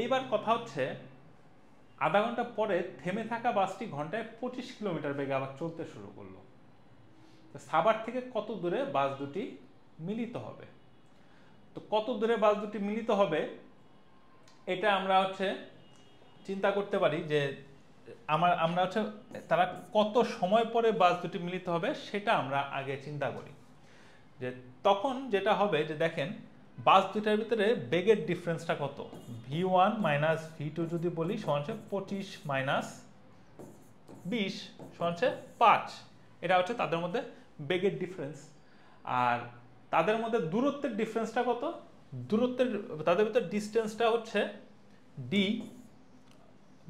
এইবার কথা হচ্ছে আধা ঘন্টা পরে থেমে থাকা বাসটি ঘন্টায় 25 কিলোমিটার বেগে আবার চলতে শুরু করলো। সাভার থেকে কত দূরে বাস দুটি মিলিত হবে? তো কত দূরে বাস দুটি মিলিত হবে এটা আমরা হচ্ছে চিন্তা করতে পারি যে আমরা হচ্ছে তারা কত সময় পরে বাস দুটি মিলিত হবে সেটা আমরা আগে চিন্তা করি। যে তখন যেটা হবে যে দেখেন বাস দুটার ভিতরে বেগের ডিফারেন্সটা কত? v1 - v2 যদি বলি সমান হচ্ছে 25 - 20 সমান হচ্ছে 5। এটা হচ্ছে তাদের মধ্যে বেগের ডিফারেন্স। আর তাদের মধ্যে দূরত্বের ডিফারেন্সটা কত? দূরত্বের তাদের ভিতরে ডিস্টেন্সটা হচ্ছে d,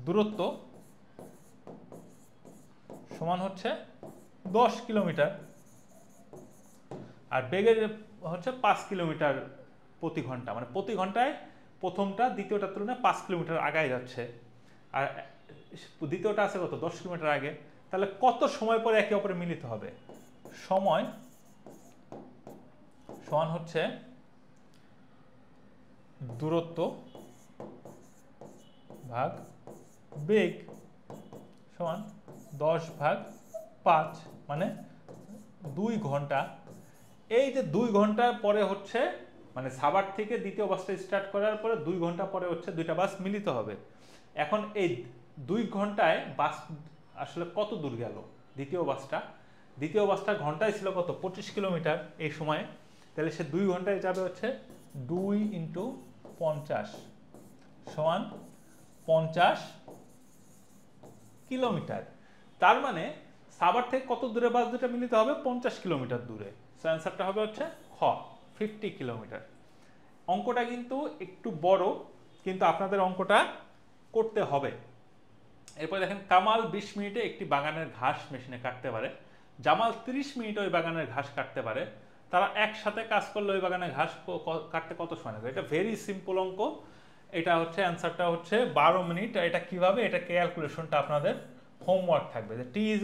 দূরত্ব সমান হচ্ছে 10 কিলোমিটার, আর বেগের হচ্ছে 5 কিলোমিটার প্রতি ঘন্টা, মানে প্রতি ঘন্টায় প্রথমটা দ্বিতীয়টার তুলনায় 5 কিলোমিটার আগায় যাচ্ছে, আর দ্বিতীয়টা আছে কত? 10 কিলোমিটার আগে। তাহলে কত সময় পরে একে অপরে মিলিত হবে? সময় সমান হচ্ছে দূরত্ব ভাগ বেগ সমান 10/5, মানে 2 ঘন্টা। এই যে 2 ঘন্টা পরে হচ্ছে মানে সাভার থেকে দ্বিতীয় বাসটা স্টার্ট করার পরে 2 ঘন্টা পরে হচ্ছে দুইটা বাস মিলিত হবে। এখন এই 2 ঘন্টায় বাস আসলে কত দূর গেল? দ্বিতীয় বাসটা ঘন্টায় ছিল কত? 25 কিলোমিটার এই সময়ে। তাহলে সে 2 ঘন্টায় যাবে হচ্ছে 2 × 50 সমান 50 কিলোমিটার। তার মানে সাভার থেকে কত দূরে বাস দুটো মিলিত হবে? 50 কিলোমিটার দূরে। সো অ্যান্সারটা হবে হচ্ছে খ, 50 কিলোমিটার। অঙ্কটা কিন্তু একটু বড়, কিন্তু আপনাদের অঙ্কটা করতে হবে। এরপর দেখেন কামাল 20 মিনিটে একটি বাগানের ঘাস মেশিনে কাটতে পারে, জামাল 30 মিনিটে ওই বাগানের ঘাস কাটতে পারে। তারা একসাথে কাজ করলে ওই বাগানের ঘাস কাটতে কত সময় লাগবে? এটা ভেরি সিম্পল অঙ্ক। এটা হচ্ছে অ্যান্সারটা হচ্ছে 12 মিনিট। এটা কিভাবে? এটা ক্যালকুলেশনটা আপনাদের হোমওয়ার্ক থাকবে যে t =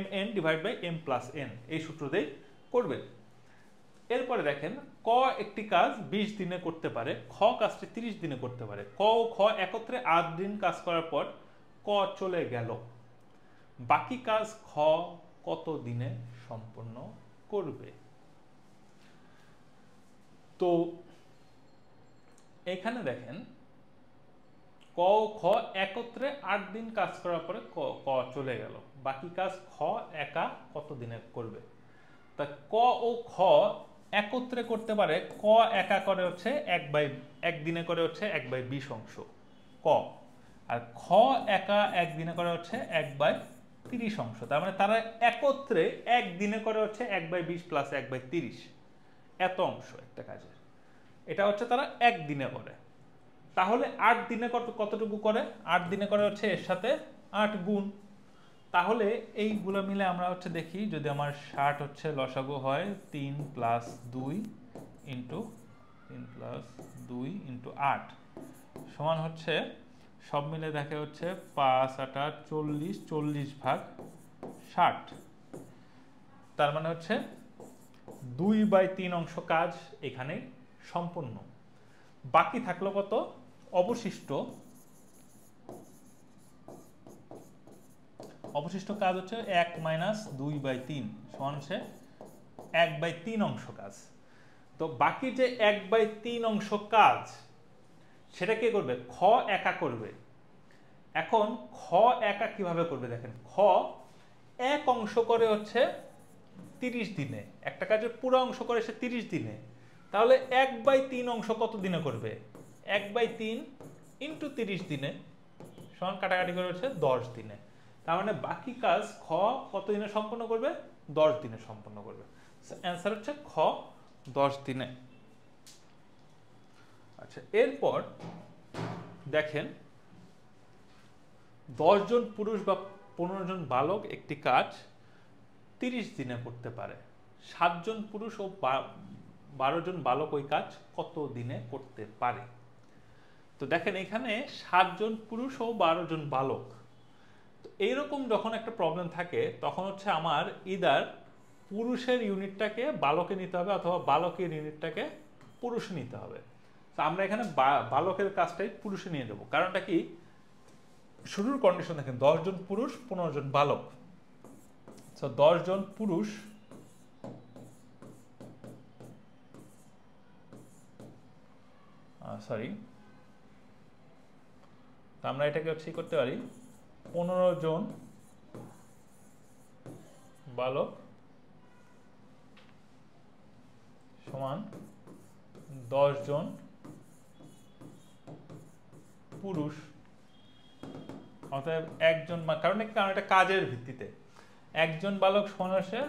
mn / m + n, এই সূত্র দিয়ে করবেন। এরপরে দেখেন ক একটি কাজ 20 দিনে করতে পারে, খ কাজটি 30 দিনে করতে পারে। ক ও খ একত্রে 8 দিন কাজ করার পর ক চলে গেল, বাকি কাজ খ কত দিনে সম্পন্ন করবে? তো এখানে দেখেন ক ও খ একত্রে 8 দিন কাজ করার পরে ক চলে গেল, বাকি কাজ খ একা কত দিনে করবে? তা ক ও খ একত্রে করতে পারে ক একা করে হচ্ছে একদিনে করে হচ্ছে 1/20 অংশ ক, আর খ একা একদিনে করে হচ্ছে 1/30 অংশ। তার মানে তারা একত্রে একদিনে করে হচ্ছে 1/20 প্লাস 1/30 এত অংশ একটা কাজের। এটা হচ্ছে তারা একদিনে করে। তাহলে 8 দিনে কতটুকু করে? 8 দিনে করে হচ্ছে এর সাথে 8 গুণ। তাহলে এইগুলো মিলে আমরা হচ্ছে দেখি, যদি আমার 60 হচ্ছে লসাগু হয় 3 + 2 ইন্টু 8 সমান হচ্ছে সব মিলে দেখে হচ্ছে 5 8 40, 40/60। তার মানে হচ্ছে 2/3 অংশ কাজ এখানে সম্পূর্ণ। বাকি থাকলো কত? অবশিষ্ট কাজ হচ্ছে 1 - 2/3 সমান হচ্ছে 1/3 অংশ কাজ। তো বাকি যে 1/3 অংশ কাজ সেটা কে করবে? খ একা করবে। এখন খ একা কিভাবে করবে দেখেন, খ এক অংশ করে হচ্ছে 30 দিনে, একটা কাজের পুরো অংশ করে সে 30 দিনে। তাহলে 1/3 অংশ কত দিনে করবে? 1/3 ইন্টু 30 দিনে সমান কাটাকাটি করে হচ্ছে 10 দিনে। তার মানে বাকি কাজ খ কত দিনে সম্পন্ন করবে? 10 দিনে সম্পন্ন করবে। অ্যান্সার হচ্ছে খ 10 দিনে। আচ্ছা, এরপর দেখেন 10 জন পুরুষ বা 15 জন বালক একটি কাজ 30 দিনে করতে পারে। 7 জন পুরুষ ও 12 জন বালক ওই কাজ কত দিনে করতে পারে? তো দেখেন এখানে 7 জন পুরুষ ও 12 জন বালক। তো এইরকম যখন একটা প্রবলেম থাকে তখন হচ্ছে আমার ইদার পুরুষের ইউনিটটাকে বালকে নিতে হবে অথবা বালকের ইউনিটটাকে পুরুষে নিতে হবে। তো আমরা এখানে বালকের কাজটাই পুরুষে নিয়ে যাবো। কারণটা কি? শুরুর কন্ডিশন দেখেন 10 জন পুরুষ 15 জন বালক। তো 10 জন পুরুষ আমরা এটাকে হচ্ছে করতে পারি 15 জন বালক সমান 10 জন পুরুষ। অতএব একজন, কারণ এটা কাজের ভিত্তিতে একজন বালক সমান হচ্ছে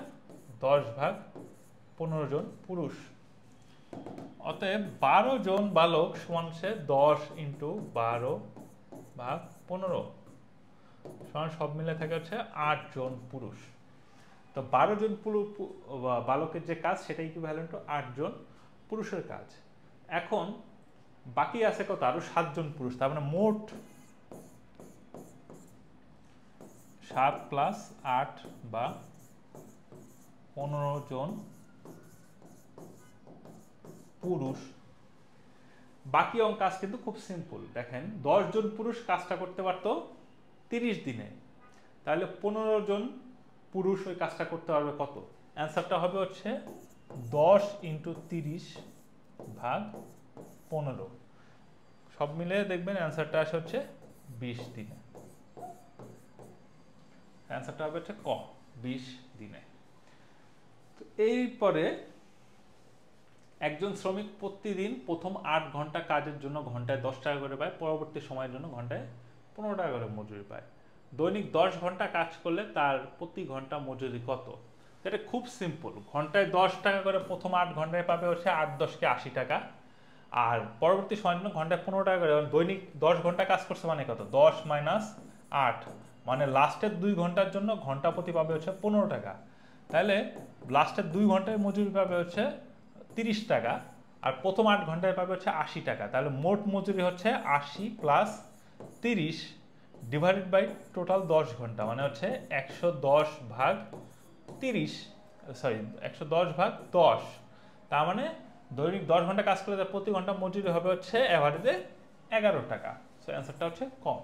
10/15 জন পুরুষ। অতএব 12 জন বালক সমান হচ্ছে 10 × 12/15 সমান সব মিলে থাকে হচ্ছে 8 জন পুরুষ। তো 12 জন বালকের যে কাজ সেটা ইকুইভ্যালেন্ট টু 8 জন পুরুষের কাজ। এখন বাকি আছে কত? আরো 7 জন পুরুষ। তার মানে মোট 7 + 8 বা 15 জন পুরুষ। বাকি কাজ কিন্তু খুব সিম্পল। দেখেন 10 জন পুরুষ কাজটা করতে পারতো 30 দিনে, তাহলে 15 জন পুরুষ ওই কাজটা করতে পারবে কত? অ্যান্সারটা হবে হচ্ছে 10 × 30/15। সব মিলে দেখবেন অ্যান্সারটা আসে হচ্ছে 20 দিনে। অ্যান্সারটা হবে হচ্ছে ক 20 দিনে। তো এরপরে একজন শ্রমিক প্রতিদিন প্রথম 8 ঘন্টা কাজের জন্য ঘন্টায় 10 টাকা করে পায়, পরবর্তী সময়ের জন্য ঘন্টায় 15 টাকা করে মজুরি পায়। দৈনিক 10 ঘন্টা কাজ করলে তার প্রতি ঘন্টা মজুরি কত? এটা খুব সিম্পল। ঘন্টায় 10 টাকা করে প্রথম 8 ঘন্টায় পাবে হচ্ছে 8 × 10 = 80 টাকা, আর পরবর্তী সময়ের জন্য ঘন্টায় 15 টাকা করে। দৈনিক 10 ঘন্টা কাজ করছে মানে কত? 10 - 8 মানে লাস্টের 2 ঘন্টার জন্য ঘন্টা প্রতি পাবে হচ্ছে 15 টাকা। তাহলে লাস্টের 2 ঘন্টায় মজুরি পাবে হচ্ছে 30 টাকা, আর প্রথম 8 ঘন্টায় পাবে হচ্ছে 80 টাকা। তাহলে মোট মজুরি হচ্ছে 80 + 30 ডিভাইডেড বাই টোটাল 10 ঘন্টা, মানে হচ্ছে 110/10। তার মানে দৈনিক 10 ঘন্টা কাজ করলে তার প্রতি ঘন্টা মজুরি হবে হচ্ছে এভারেজে 11 টাকা। সো অ্যান্সারটা হচ্ছে কম।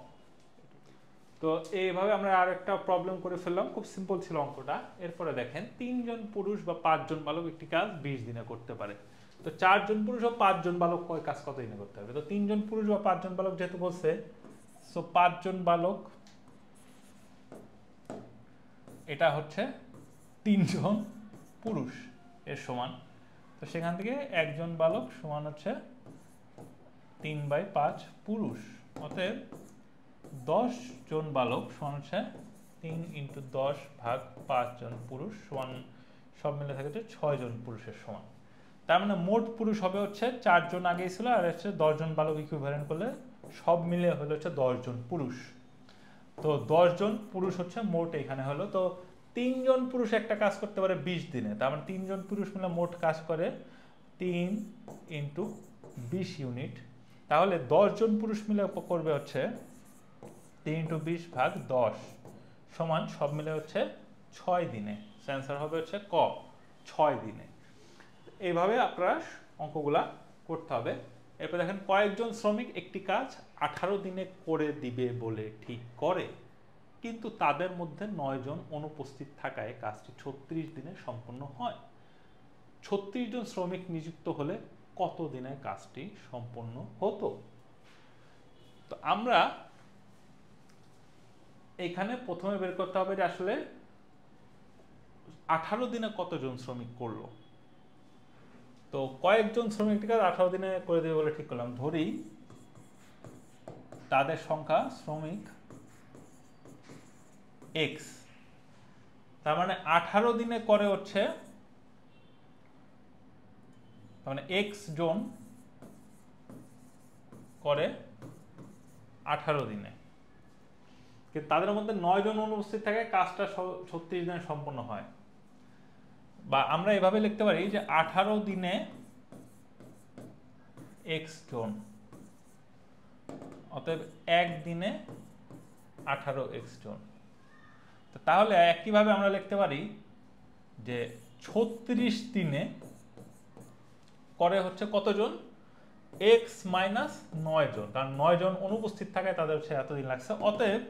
তো এইভাবে আমরা আর একটা প্রবলেম করে ফেললাম, খুব সিম্পল ছিল অঙ্কটা। এরপরে দেখেন 3 জন পুরুষ বা 5 জন বালক একটি কাজ 20 দিনে করতে পারে। তো 4 জন পুরুষ ও 5 জন বালক ওই কাজ কত দিনে করতে হবে? তো 3 জন পুরুষ বা 5 জন বালক যেহেতু বলছে, সো 5 জন বালক এটা হচ্ছে 3 জন পুরুষ এর সমান। তো সেখান থেকে একজন বালক সমান হচ্ছে 3/5 পুরুষ, অতএব 10 জন বালক সমান হচ্ছে 3 × 10 ভাগ 5 জন পুরুষ সমান, সব মিলে থাকে হচ্ছে 6 জন পুরুষের সমান। তার মানে মোট পুরুষ হবে হচ্ছে 4 জন আগেই ছিল, আর হচ্ছে 10 জন বালক ইকুইভ্যালেন্ট করলে সব মিলে হলো হচ্ছে 10 জন পুরুষ। তো 10 জন পুরুষ হচ্ছে মোট এখানে হলো। তো 3 জন পুরুষ একটা কাজ করতে পারে 20 দিনে, তার মানে 3 জন পুরুষ মিলে মোট কাজ করে 3 × 20 ইউনিট। তাহলে 10 জন পুরুষ মিলে করবে হচ্ছে 3 × 20 ভাগ 10 সমান সব মিলে হচ্ছে 6 দিনে। অ্যান্সার হবে হচ্ছে ক, 6 দিনে। এইভাবে আপনারা অঙ্কগুলা করতে হবে। এরপর দেখেন, কয়েকজন শ্রমিক একটি কাজ 18 দিনে করে দিবে বলে ঠিক করে, কিন্তু তাদের মধ্যে 9 জন অনুপস্থিত থাকায় কাজটি 36 দিনে সম্পন্ন হয়। 36 জন শ্রমিক নিযুক্ত হলে কত দিনে কাজটি সম্পন্ন হতো? তো আমরা এখানে প্রথমে বের করতে হবে যে আসলে 18 দিনে কতজন শ্রমিক করলো। তো কয়েকজন শ্রমিক 18 দিনে করে দেবে বলে ঠিক করলাম। ধরি তাদের সংখ্যা শ্রমিক x, তার মানে 18 দিনে করে হচ্ছে, তার মানে x জন করে 18 দিনে, কিন্তু তাদের মধ্যে 9 জন অনুপস্থিত থাকে, কাজটা 36 দিনে সম্পন্ন হয়। বা আমরা এভাবে লিখতে পারি যে 18 দিনে x জন, অতএব এক দিনে 18x জন। তাহলে একইভাবে আমরা লিখতে পারি যে 36 দিনে করে হচ্ছে কতজন, x - 9 জন, কারণ 9 জন অনুপস্থিত থাকায় তাদের হচ্ছে এতদিন লাগছে। অতএব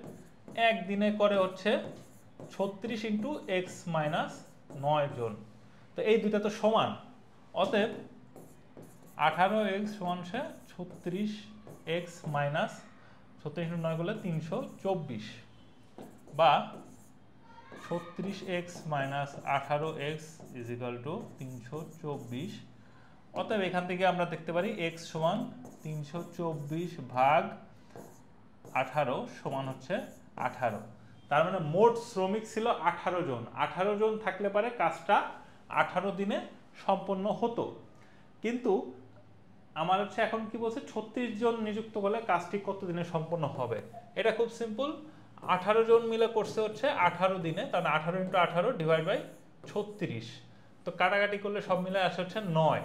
একদিনে করে হচ্ছে 36 × x - 9 জন। তো এই দুইটা তো সমান, অতএব 18x সমান 36x মাইনাস 36 × 9 করলে 324, বা 36x - 18x = 324। অতএব এখান থেকে আমরা দেখতে পারি x সমান 324 ভাগ 18 সমান হচ্ছে 18। তার মানে মোট শ্রমিক ছিল 18 জন। 18 জন থাকলে পারে কাজটা 18 দিনে সম্পন্ন হতো। কিন্তু আমার হচ্ছে এখন কি বলছে, 36 জন নিযুক্ত করলে কাজটি কত দিনে সম্পন্ন হবে। এটা খুব সিম্পল, 18 জন মিলে করছে হচ্ছে 18 দিনে, তার মানে 18 × 18 / 36। তো কাটাকাটি করলে সব মিলে আসে হচ্ছে 9।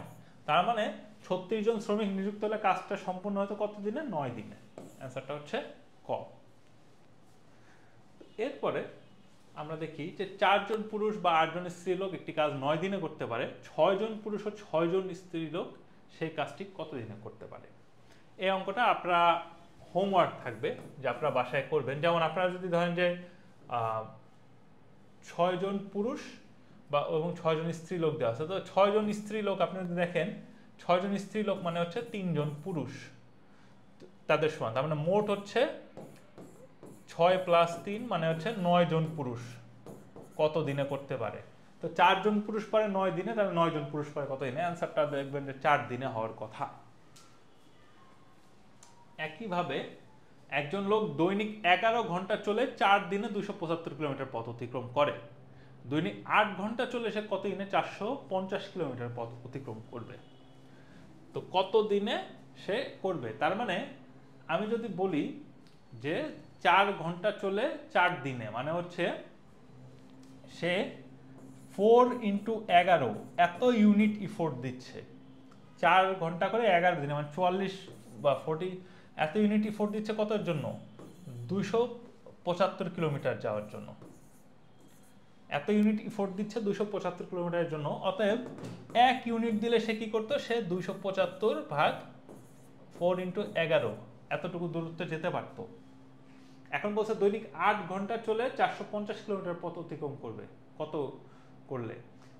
তার মানে 36 জন শ্রমিক নিযুক্ত হলে কাজটা সম্পন্ন হতো কত দিনে, 9 দিনে। অ্যান্সারটা হচ্ছে ক। এরপরে আমরা দেখি যে 4 জন পুরুষ বা 8 জন স্ত্রী লোক একটি কাজ 9 দিনে করতে পারে, 6 জন পুরুষ ও 6 জন স্ত্রী লোক সেই কাজটি কত দিনে করতে পারে। এই অঙ্কটা আপনারা হোমওয়ার্ক থাকবে যে আপনারা বাসায় করবেন। যেমন আপনারা যদি ধরেন যে 6 জন পুরুষ বা এবং 6 জন স্ত্রী লোক দেওয়া আছে, তো 6 জন স্ত্রী লোক আপনি যদি দেখেন, 6 জন স্ত্রী লোক মানে হচ্ছে 3 জন পুরুষ তাদের সমান, তার মানে মোট হচ্ছে 6 + 3 মানে হচ্ছে 9 জন পুরুষ কত দিনে করতে পারে। তো 4 জন পুরুষ পারে 9 দিনে, তাহলে 9 জন পুরুষ পারে কত দিনে। অ্যান্সারটা দেখবেন যে 4 দিনে হওয়ার কথা। একইভাবে একজন লোক দৈনিক 11 ঘন্টা চলে 4 দিনে 275 কিলোমিটার পথ অতিক্রম করে। দৈনিক 8 ঘন্টা চলে সে কত দিনে 450 কিলোমিটার পথ অতিক্রম করবে। তো কত দিনে সে করবে, তার মানে আমি যদি বলি যে 4 ঘন্টা চলে 4 দিনে, মানে হচ্ছে সে 4 × 11 এত ইউনিট ইফোর্ট দিচ্ছে। 4 ঘন্টা করে 11 দিনে, মানে 44 বা 40 এত ইউনিট ইফোর্ট দিচ্ছে কতর জন্য, 275 কিলোমিটার যাওয়ার জন্য। এত ইউনিট ইফোর্ট দিচ্ছে 275 কিলোমিটারের জন্য। অতএব 1 ইউনিট দিলে সে কি করতো, সে 275 ভাগ 4 × 11 এতটুকু দূরত্বে যেতে পারতো। এখন বলছে দৈনিক 8 ঘন্টা চলে 450 কিলোমিটার পথ অতিক্রম করবে কত করলে।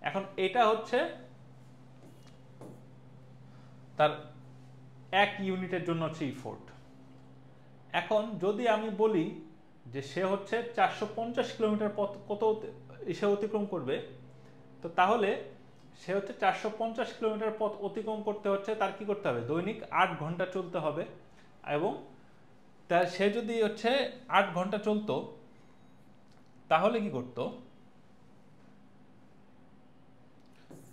এখন এটা হচ্ছে তার 1 ইউনিটের জন্য হচ্ছে ইফোর্ট। এখন যদি আমি বলি যে সে হচ্ছে 450 কিলোমিটার পথ কত সে অতিক্রম করবে, তো তাহলে সে হচ্ছে 450 কিলোমিটার পথ অতিক্রম করতে হচ্ছে, তার কি করতে হবে, দৈনিক 8 ঘন্টা চলতে হবে। এবং তার সে যদি হচ্ছে 8 ঘন্টা চলতো তাহলে কি করতো,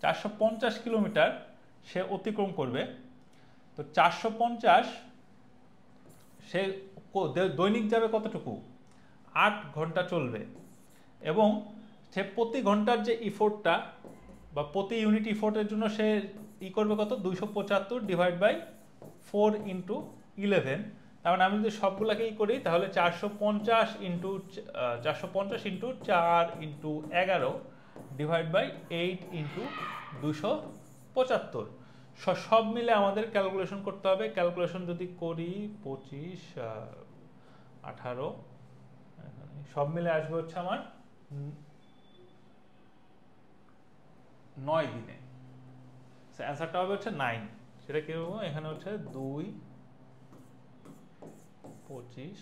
450 কিলোমিটার সে অতিক্রম করবে। তো 450 সে দৈনিক যাবে কতটুকু, 8 ঘন্টা চলবে। এবং সে প্রতি ঘন্টার যে ইফোর্টটা বা প্রতি ইউনিট ইফোর্টের জন্য সে করবে কত, 275 ডিভাইড বাই 4 ইন্টু 11। তার মানে আমি যদি সবগুলোকেই করি তাহলে 450 into 4 into 11 divide by 8 into 275। সব মিলে আমাদের ক্যালকুলেশন করতে হবে। ক্যালকুলেশন যদি করি 25 18 সব মিলে আসবে হচ্ছে আমার 9 দিনে। অ্যান্সারটা হবে হচ্ছে 9। সেটা কি হবে, এখানে হচ্ছে 2 25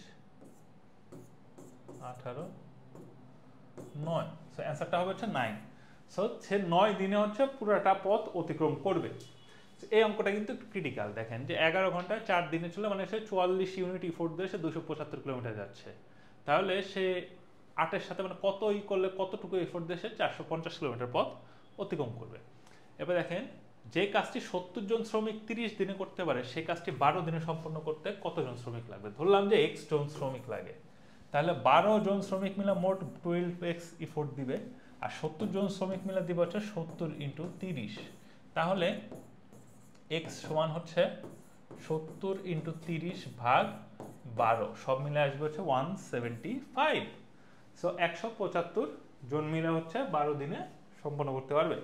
18 9। অ্যান্সারটা হবে হচ্ছে 9। সে 9 দিনে হচ্ছে পুরোটা পথ অতিক্রম করবে। এই অঙ্কটা কিন্তু ক্রিটিক্যাল। দেখেন যে 11 ঘন্টায় 4 দিনে চলে, মানে সে 44 ইউনিট ইফোর্ট দিয়ে সে 275 কিলোমিটার যাচ্ছে। তাহলে সে 8-এর সাথে মানে কত করলে কতটুকু এফোর্ট দিয়ে সে 450 কিলোমিটার পথ অতিক্রম করবে। এবার দেখেন যে কাজটি 70 জন শ্রমিক 30 দিনে করতে পারে, সেই কাজটি 12 দিনে সম্পন্ন করতে কতজন শ্রমিক লাগবে। ধরলাম যে x জন শ্রমিক লাগে, তাহলে 12 জন শ্রমিক মিলে মোট 12x ইফোর্ট দিবে, আর 70 জন শ্রমিক মিলে দিবে হচ্ছে 70 ইন্টু 30। তাহলে x সমান হচ্ছে 70 ইন্টু 30 ভাগ 12, সব মিলে আসবে হচ্ছে 175। সো 175 জন মিলে হচ্ছে 12 দিনে সম্পন্ন করতে পারবে।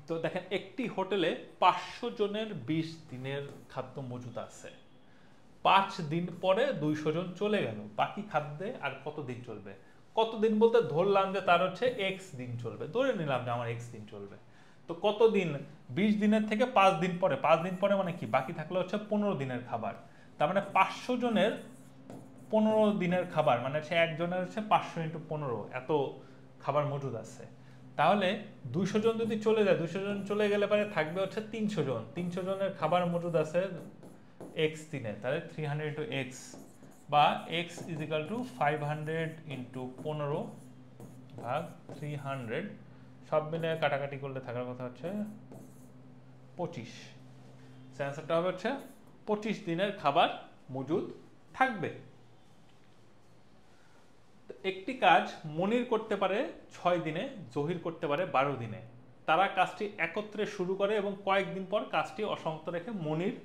তো দেখেন একটি হোটেলে 500 জনের 20 দিনের খাদ্য মজুদ আছে। 5 দিন পরে 200 জন চলে গেল, বাকি খাদ্যে আর কতদিন চলবে। কতদিন বলতে ধরলাম যে তার হচ্ছে x দিন চলবে, ধরে নিলাম যে আমার x দিন চলবে। তো কতদিন, 20 দিনের থেকে 5 দিন পরে, 5 দিন পরে মানে কি, বাকি থাকলে হচ্ছে 15 দিনের খাবার। তার মানে 500 জনের 15 দিনের খাবার, মানে সে একজনের হচ্ছে 500 ইন্টু 15 এত খাবার মজুদ আছে। তাহলে 200 জন যদি চলে যায়, 200 জন চলে গেলে পরে থাকবে হচ্ছে 300 জন। 300 জনের খাবার মজুদ আছে x দিনে, তাহলে 300 ইন্টু x বা x is equal two 500 into 15 ভাগ 300, সব মিলে কাটাকাটি করলে থাকার কথা হচ্ছে 25। অ্যান্সারটা হবে হচ্ছে 25 দিনের খাবার মজুদ থাকবে। একটি কাজ মনির করতে পারে 6 দিনে, জহির করতে পারে 12 দিনে। তারা কাজটি একত্রে শুরু করে এবং কয়েকদিন পর কাজটি অসমাপ্ত রেখে মনির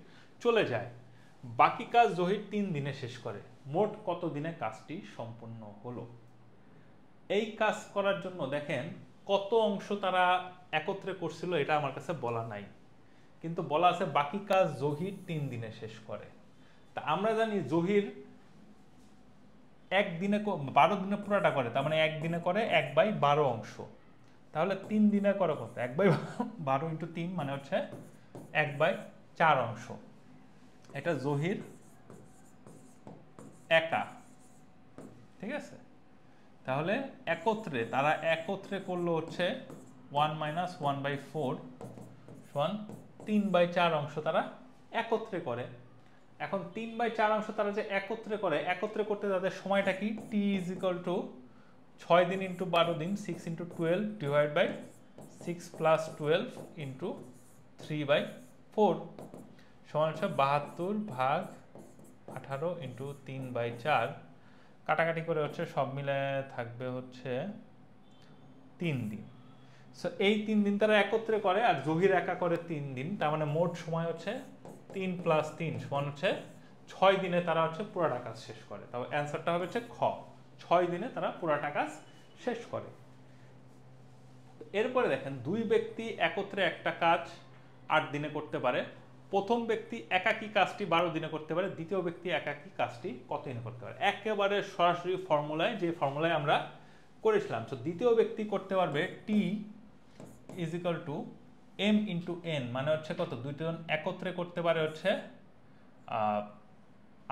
চলে যায়। বাকি কাজ জহির 3 দিনে শেষ করে। মোট কত দিনে কাজটি সম্পূর্ণ হলো। এই কাজ করার জন্য দেখেন কত অংশ তারা একত্রে করছিল এটা আমার কাছে বলা নাই, কিন্তু বলা আছে বাকি কাজ জহির 3 দিনে শেষ করে। তা আমরা জানি জহির একদিনে 12 দিনে পুরাটা করে, তার মানে একদিনে করে 1/12 অংশ। তাহলে 3 দিনে করে কত, 1/12 ইন্টু 3 মানে হচ্ছে 1/4 অংশ। এটা জহির একা, ঠিক আছে। তাহলে তারা একত্রে করলো হচ্ছে 1 - 1/4 সমান 3/4 অংশ তারা একত্রে করে। এখন 3/4 অংশ তারা যে একত্রে করতে তাদের সময়টা কি, t ইজ ইকুয়াল টু 6 দিন ইন্টু 12 দিন, 6 into 12 divide by 6 plus 12 into 3/4 সমান হচ্ছে 72 ভাগ 18 ইন্টু 3/4। কাটাকাটি করে হচ্ছে সব মিলে থাকবে হচ্ছে 3 দিন। সো এই 3 দিন তারা একত্রে করে, আর জহির একা করে 3 দিন। তার মানে মোট সময় হচ্ছে 3 + 3 সমান হচ্ছে 6 দিনে তারা হচ্ছে পুরাটা কাজ শেষ করে। তবে অ্যান্সারটা হবে হচ্ছে খ, 6 দিনে তারা পুরাটা কাজ শেষ করে। এরপরে দেখেন 2 ব্যক্তি একত্রে একটা কাজ 8 দিনে করতে পারে। প্রথম ব্যক্তি একাকী কাজটি 12 দিনে করতে পারে, দ্বিতীয় ব্যক্তি একাকী কাজটি কত দিনে করতে পারে। একেবারে সরাসরি ফর্মুলায়, যে ফর্মুলায় আমরা করেছিলাম। তো দ্বিতীয় ব্যক্তি করতে পারবে t is equal two m into n, মানে হচ্ছে কত, দুইজন একত্রে করতে পারে হচ্ছে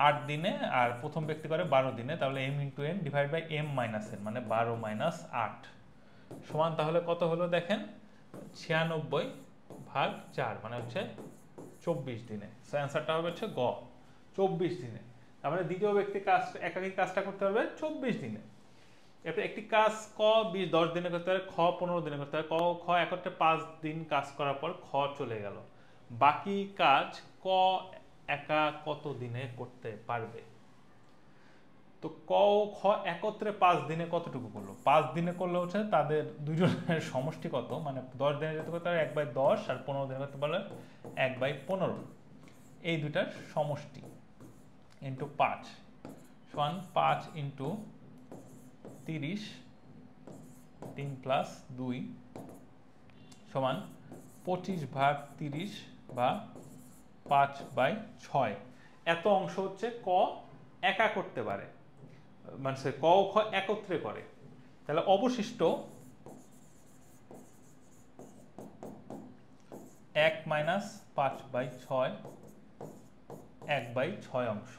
8 দিনে, আর প্রথম ব্যক্তি করে 12 দিনে। তাহলে m into n divide by m - n, মানে 12 - 8 সমান তাহলে কত হলো দেখেন, 96/4 মানে হচ্ছে 24 দিনে। সো অ্যান্সারটা হবে হচ্ছে গ, 24 দিনে। তার মানে দ্বিতীয় ব্যক্তি কাজ একাকী কাজটা করতে পারবে 24 দিনে। এরপর একটি কাজ ক 10 দিনে করতে পারে, খ 15 দিনে করতে পারে, খ একত্রে 5 দিন কাজ করার পর খ চলে গেল। বাকি কাজ ক একা কত দিনে করতে পারবে? তো ক ও খ একত্রে 5 দিনে কতটুকু করলো? 5 দিনে করলে হচ্ছে তাদের দুজনের সমষ্টি কত, মানে 10 দিনে যেতে করতে পারে 1/10 আর 15 দিনে করতে পারলে 1/15, এই দুটার সমষ্টি ইন্টু 5 সমান 5 ইন্টু 30, 3 প্লাস 2 সমান 25/30 বা 5/6। এত অংশ হচ্ছে ক একা করতে পারে, মানে ক ও খ একত্রে করে। তাহলে অবশিষ্ট 1 - 5/6 1/6 অংশ।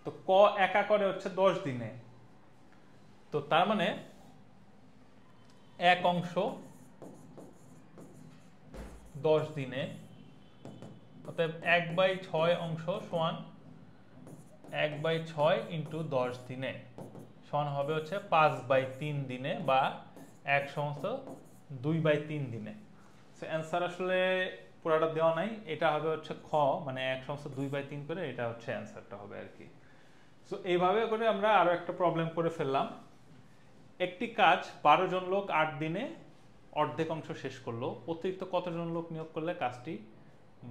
তো ক একা করে হচ্ছে 10 দিনে, তো তার মানে এক অংশ 10 দিনে, অতএব 1/6 অংশ সমান 1/6 ইন্টু 10 দিনে সমান হবে হচ্ছে 5/3 দিনে বা 1/2/3 দিনে। সো অ্যান্সার আসলে পুরাটা দেওয়া নাই, এটা হবে হচ্ছে খ, মানে 1/2/3 করে এটা হচ্ছে অ্যান্সারটা হবে আর কি। সো এইভাবে করে আমরা আরো একটা প্রবলেম করে ফেললাম। একটি কাজ 12 জন লোক 8 দিনে অর্ধেক অংশ শেষ করলো, অতিরিক্ত কতজন লোক নিয়োগ করলে কাজটি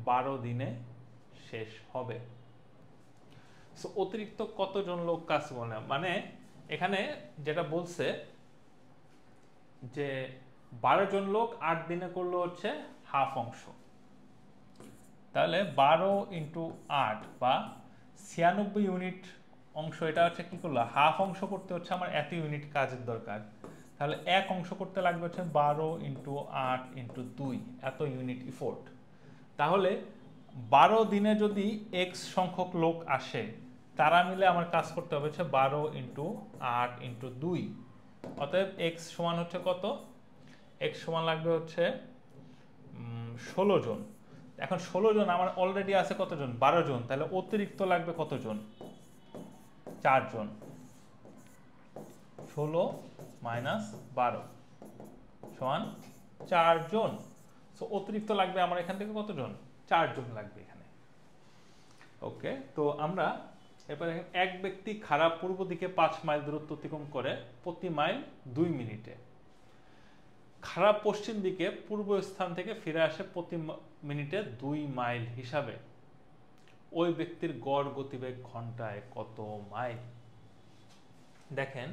12 দিনে শেষ হবে? সো অতিরিক্ত কতজন লোক কাজ বলে, মানে এখানে যেটা বলছে যে 12 জন লোক 8 দিনে করলো হচ্ছে হাফ অংশ, তাহলে 12 ইন্টু 8 বা 96 ইউনিট অংশ, এটা হচ্ছে কি করলো, হাফ অংশ করতে হচ্ছে আমার এত ইউনিট কাজের দরকার, তাহলে এক অংশ করতে লাগবে হচ্ছে 12 ইন্টু 8 ইন্টু 2, এত ইউনিট ইফোর্ট। তাহলে 12 দিনে যদি এক্স সংখ্যক লোক আসে, তারা মিলে আমার কাজ করতে হবে হচ্ছে 12 ইন্টু 8 ইন্টু 2, অতএব এক্স সমান হচ্ছে কত? এক্স সমান লাগবে হচ্ছে 16 জন। এখন 16 জন আমার অলরেডি আছে কতজন? 12 জন, তাহলে অতিরিক্ত লাগবে কতজন? 4 জন। 16 - 12 সমান 4 জন। সো অতিরিক্ত লাগবে আমার এখান থেকে কতজন? 4 জন লাগবে এখানে। ওকে, তো আমরা এরপরে এক ব্যক্তি খারাপ পূর্ব দিকে 5 মাইল দূরত্ব অতিক্রম করে প্রতি মাইল 2 মিনিটে, খারাপ পশ্চিম দিকে পূর্ব স্থান থেকে ফিরে আসে প্রতি মিনিটে 2 মাইল হিসাবে ওই ব্যক্তির গড় গতিবেগ ঘন্টায় কত মাইল? দেখেন,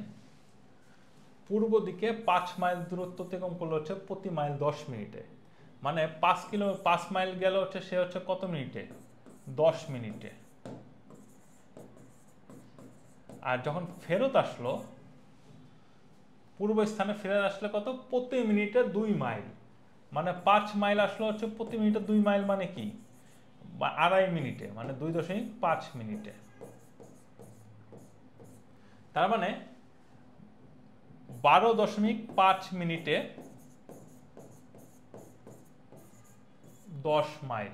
পূর্ব দিকে 5 মাইল দূরত্ব অতিক্রম করলে হচ্ছে প্রতি মাইল 10 মিনিটে, মানে 5 মাইল গেল হচ্ছে সে হচ্ছে কত মিনিটে? 10 মিনিটে। আর যখন ফেরত আসলো, পূর্ব স্থানে ফিরে আসলে কত? প্রতি মিনিটে 2 মাইল, মানে 5 মাইল আসলো হচ্ছে প্রতি মিনিটে 2 মাইল, মানে কি? 2.5 মিনিটে, মানে 2.5 মিনিটে। তার মানে 12.5 মিনিটে 10 মাইল,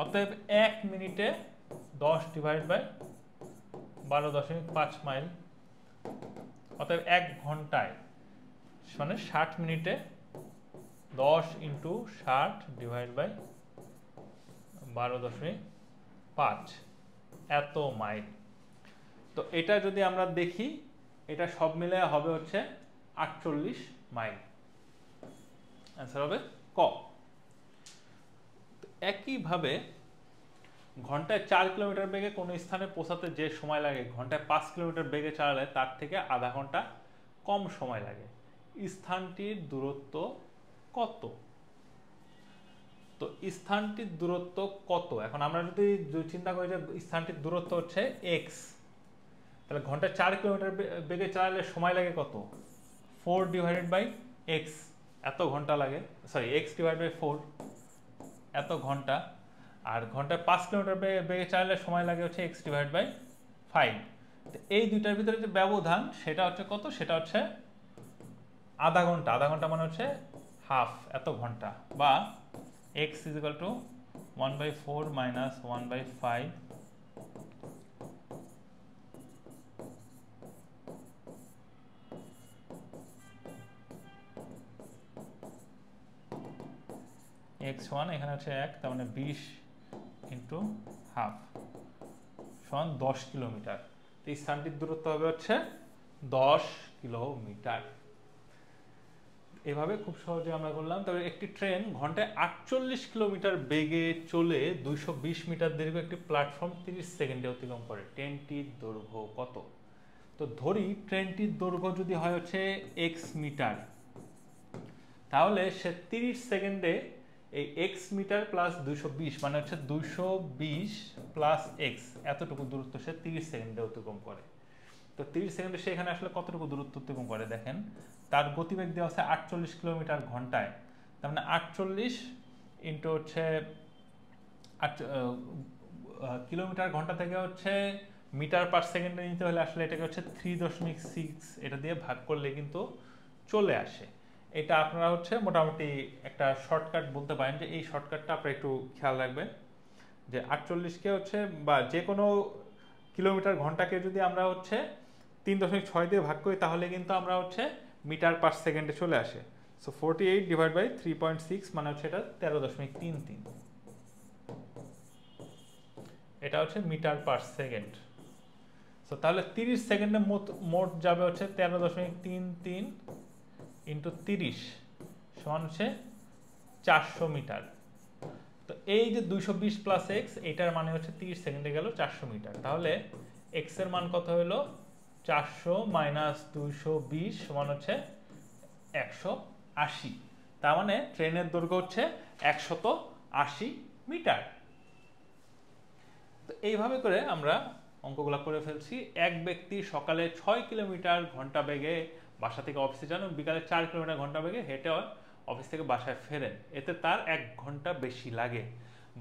অতএব 1 মিনিটে 10 ডিভাইড বাই 12.5 মাইল, অতএব 1 ঘন্টায় মানে 60 মিনিটে 10 ইন্টু 60 ডিভাইড বাই 12.5 এত মাইল। তো এটা যদি আমরা দেখি, এটা সব মিলে হবে হচ্ছে 48 মাইল। অ্যান্সার হবে ক। একইভাবে ঘন্টায় 4 কিলোমিটার বেগে কোনো স্থানে পৌঁছাতে যে সময় লাগে ঘন্টায় 5 কিলোমিটার বেগে চালালে তার থেকে আধা ঘন্টা কম সময় লাগে, স্থানটির দূরত্ব কত? তো স্থানটির দূরত্ব কত, এখন আমরা যদি চিন্তা করি যে স্থানটির দূরত্ব হচ্ছে এক্স, তাহলে ঘন্টায় 4 কিলোমিটার বেগে চালালে সময় লাগে কত? 4 ডিভাইডেড বাই এক্স, এত ঘন্টা লাগে, সরি এক্স ডিভাইড বাই 4 এত ঘন্টা। আর ঘন্টায় 5 কিলোমিটার বেগে চালালে সময় লাগে হচ্ছে এক্স ডিভাইড বাই 5। এই দুইটার ভিতরে যে ব্যবধান সেটা হচ্ছে কত? সেটা হচ্ছে আধা ঘন্টা, আধা ঘন্টা মানে হচ্ছে হাফ, এত ঘন্টা, বা x is equal two 1/4 minus 1/5 x1 এখানে হচ্ছে 1, তার মানে 20 ইন্টু হাফ সমান 10 কিলোমিটার। তো এই স্থানটির দূরত্ব হবে হচ্ছে 10 কিলোমিটার। এভাবে খুব সহজে আমরা করলাম। তবে একটি ট্রেন ঘন্টায় 48 কিলোমিটার বেগে চলে 220 মিটার দীর্ঘ একটি প্ল্যাটফর্ম 30 সেকেন্ডে অতিক্রম করে, ট্রেনটির দৈর্ঘ্য কত? তো ধরি ট্রেনটির দৈর্ঘ্য যদি হয় হচ্ছে x মিটার, তাহলে সে 30 সেকেন্ডে এই x মিটার প্লাস 220 মানে হচ্ছে 220 প্লাস x এতটুকু দূরত্ব সে 30 সেকেন্ডে অতিক্রম করে। তো 30 সেকেন্ডে সে এখানে আসলে কতটুকু দূরত্ব অতিক্রম করে দেখেন, তার গতিবেগ দেওয়া আছে 48 কিলোমিটার ঘন্টায়, তার মানে 48 ইন্টু হচ্ছে কিলোমিটার ঘন্টা থেকে হচ্ছে মিটার পার সেকেন্ডে নিতে হলে আসলে এটাকে হচ্ছে 3.6 এটা দিয়ে ভাগ করলে কিন্তু চলে আসে। এটা আপনারা হচ্ছে মোটামুটি একটা শর্টকাট বলতে পারেন, যে এই শর্টকাটটা আপনারা একটু খেয়াল রাখবেন, যে 48কে হচ্ছে বা যে কোনো কিলোমিটার ঘন্টাকে যদি আমরা হচ্ছে 3.6 দিয়ে ভাগ করি তাহলে কিন্তু আমরা হচ্ছে মিটার পার সেকেন্ডে চলে আসে। সো 48 ডিভাইড বাই 3.6 মানে হচ্ছে এটা 13.33, এটা হচ্ছে মিটার পার সেকেন্ড। সো তাহলে 30 সেকেন্ডে মোট যাবে হচ্ছে 13.33 ইন্টু 30 সমান হচ্ছে 400 মিটার। তো এই যে 220 প্লাস এক্স, এটার মানে হচ্ছে 30 সেকেন্ডে গেল 400 মিটার। তাহলে এক্স এর মান কত হলো? 400 মাইনাস 220 সমান হচ্ছে 180। তার মানে ট্রেনের দৈর্ঘ্য হচ্ছে 180 মিটার। তো এইভাবে করে আমরা অঙ্কগুলো করে ফেলছি। এক ব্যক্তি সকালে 6 কিলোমিটার ঘন্টা বেগে বাসা থেকে অফিসে যান, বিকালে 4 কিলোমিটার ঘন্টা বেগে হেঁটে অফিস থেকে বাসায় ফেরেন, এতে তার 1 ঘন্টা বেশি লাগে।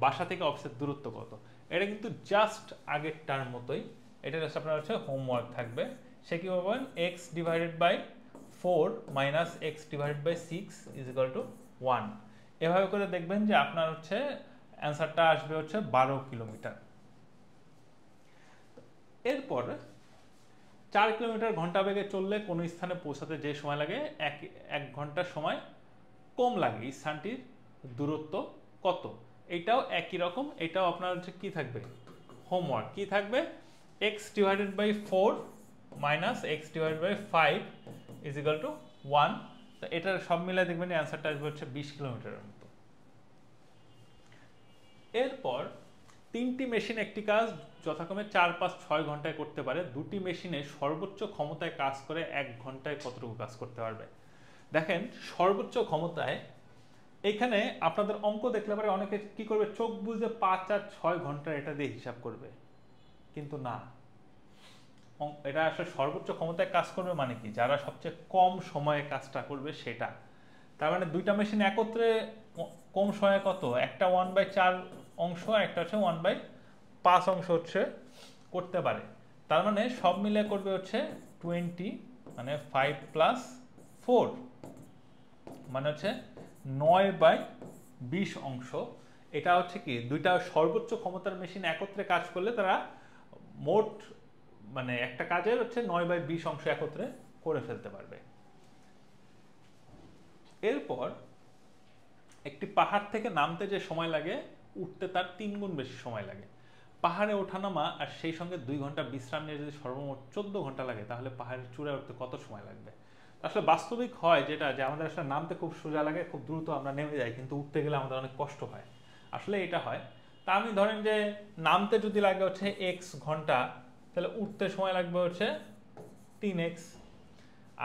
বাসা থেকে অফিসের দূরত্ব কত? এটা কিন্তু জাস্ট আগের টার্ম মতোই, এটা জাস্ট আপনার হচ্ছে হোমওয়ার্ক থাকবে। সে কি বলবেন, x divided by 4 minus x divided by 6 is equal to 1। এভাবে করে দেখবেন যে আপনার হচ্ছে অ্যান্সারটা আসবে হচ্ছে 12 কিলোমিটার। এরপর 4 কিলোমিটার ঘন্টা বেগে চললে কোনো স্থানে পৌঁছাতে যে সময় লাগে 1 ঘন্টা সময় কম লাগে, এই স্থানটির দূরত্ব কত? এটাও একই রকম, এটাও আপনার হচ্ছে কি থাকবে, হোমওয়ার্ক। কি থাকবে, x divided by 4 minus x divided by 5 is equal to 1। তো এটার সব মিলাই দেখবেন অ্যান্সারটা আসবে হচ্ছে 20 কিলোমিটারের মতো। এরপর 3টি মেশিন একটি কাজ যথাক্রমে 4, 5, 6 ঘন্টায় করতে পারে। 2টি মেশিনে সর্বোচ্চ ক্ষমতায় কাজ করে 1 ঘন্টায় কতটুকু কাজ করতে পারবে? দেখেন সর্বোচ্চ ক্ষমতায়, এখানে আপনাদের অঙ্ক দেখলে পরে অনেকে কি করবে, চোখ বুঝে 5 আর 6 ঘন্টা এটা দিয়ে হিসাব করবে, কিন্তু না, এটা আসলে সর্বোচ্চ ক্ষমতায় কাজ করবে মানে কি, যারা সবচেয়ে কম সময়ে কাজটা করবে সেটা। তার মানে 2টা মেশিন একত্রে কম সময়ে কত, একটা 1/4 অংশ আর একটা হচ্ছে 1/5 অংশ হচ্ছে করতে পারে। তার মানে সব মিলে করবে হচ্ছে 20, মানে 5 প্লাস 4 মানে হচ্ছে 9/20 অংশ। এটা হচ্ছে কি, 2টা সর্বোচ্চ ক্ষমতার মেশিন একত্রে কাজ করলে তারা মোট মানে একটা কাজের হচ্ছে 9/20 অংশ একত্রে করে ফেলতে পারবে। এরপর একটি পাহাড় থেকে নামতে যে সময় লাগে উঠতে তার 3 গুণ বেশি সময় লাগে। পাহাড়ে ওঠানামা আর সেই সঙ্গে 2 ঘন্টা বিশ্রাম নিয়ে যদি সর্বমোট 14 ঘন্টা লাগে, তাহলে পাহাড়ের চূড়ায় উঠতে কত সময় লাগবে? আসলে বাস্তবিক হয় যেটা, যে আমাদের আসলে নামতে খুব সোজা লাগে, খুব দ্রুত আমরা নেমে যাই, কিন্তু উঠতে গেলে আমাদের অনেক কষ্ট হয়, আসলে এটা হয়। তা আমি ধরেন যে নামতে যদি লাগে হচ্ছে x ঘন্টা, তাহলে উঠতে সময় লাগবে হচ্ছে 3x,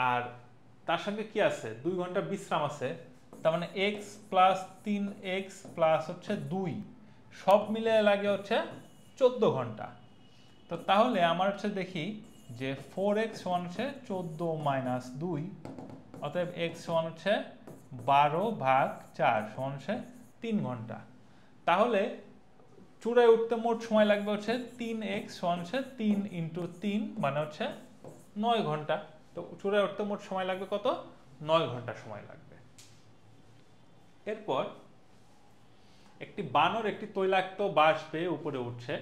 আর তার সঙ্গে কি আছে, 2 ঘন্টা বিশ্রাম আছে, তার মানে x প্লাস 3x প্লাস হচ্ছে 2 সব মিলে লাগে হচ্ছে 14 ঘন্টা। তো তাহলে আমার হচ্ছে দেখি যে 4x সমান হচ্ছে 14 মাইনাস 2, অতএব x সমান হচ্ছে 12/4 সমান হচ্ছে 3 ঘন্টা। তাহলে চূড়ায় উঠতে মোট সময় লাগবে হচ্ছে 3x সমান হচ্ছে 3 ইন্টু 3 মানে হচ্ছে 9 ঘন্টা। তো চূড়ায় উঠতে মোট সময় লাগবে কত, 9 ঘন্টা সময় লাগবে। এরপর একটি বানর একটি তৈলাক্ত বাঁশ বেয়ে উপরে উঠছে।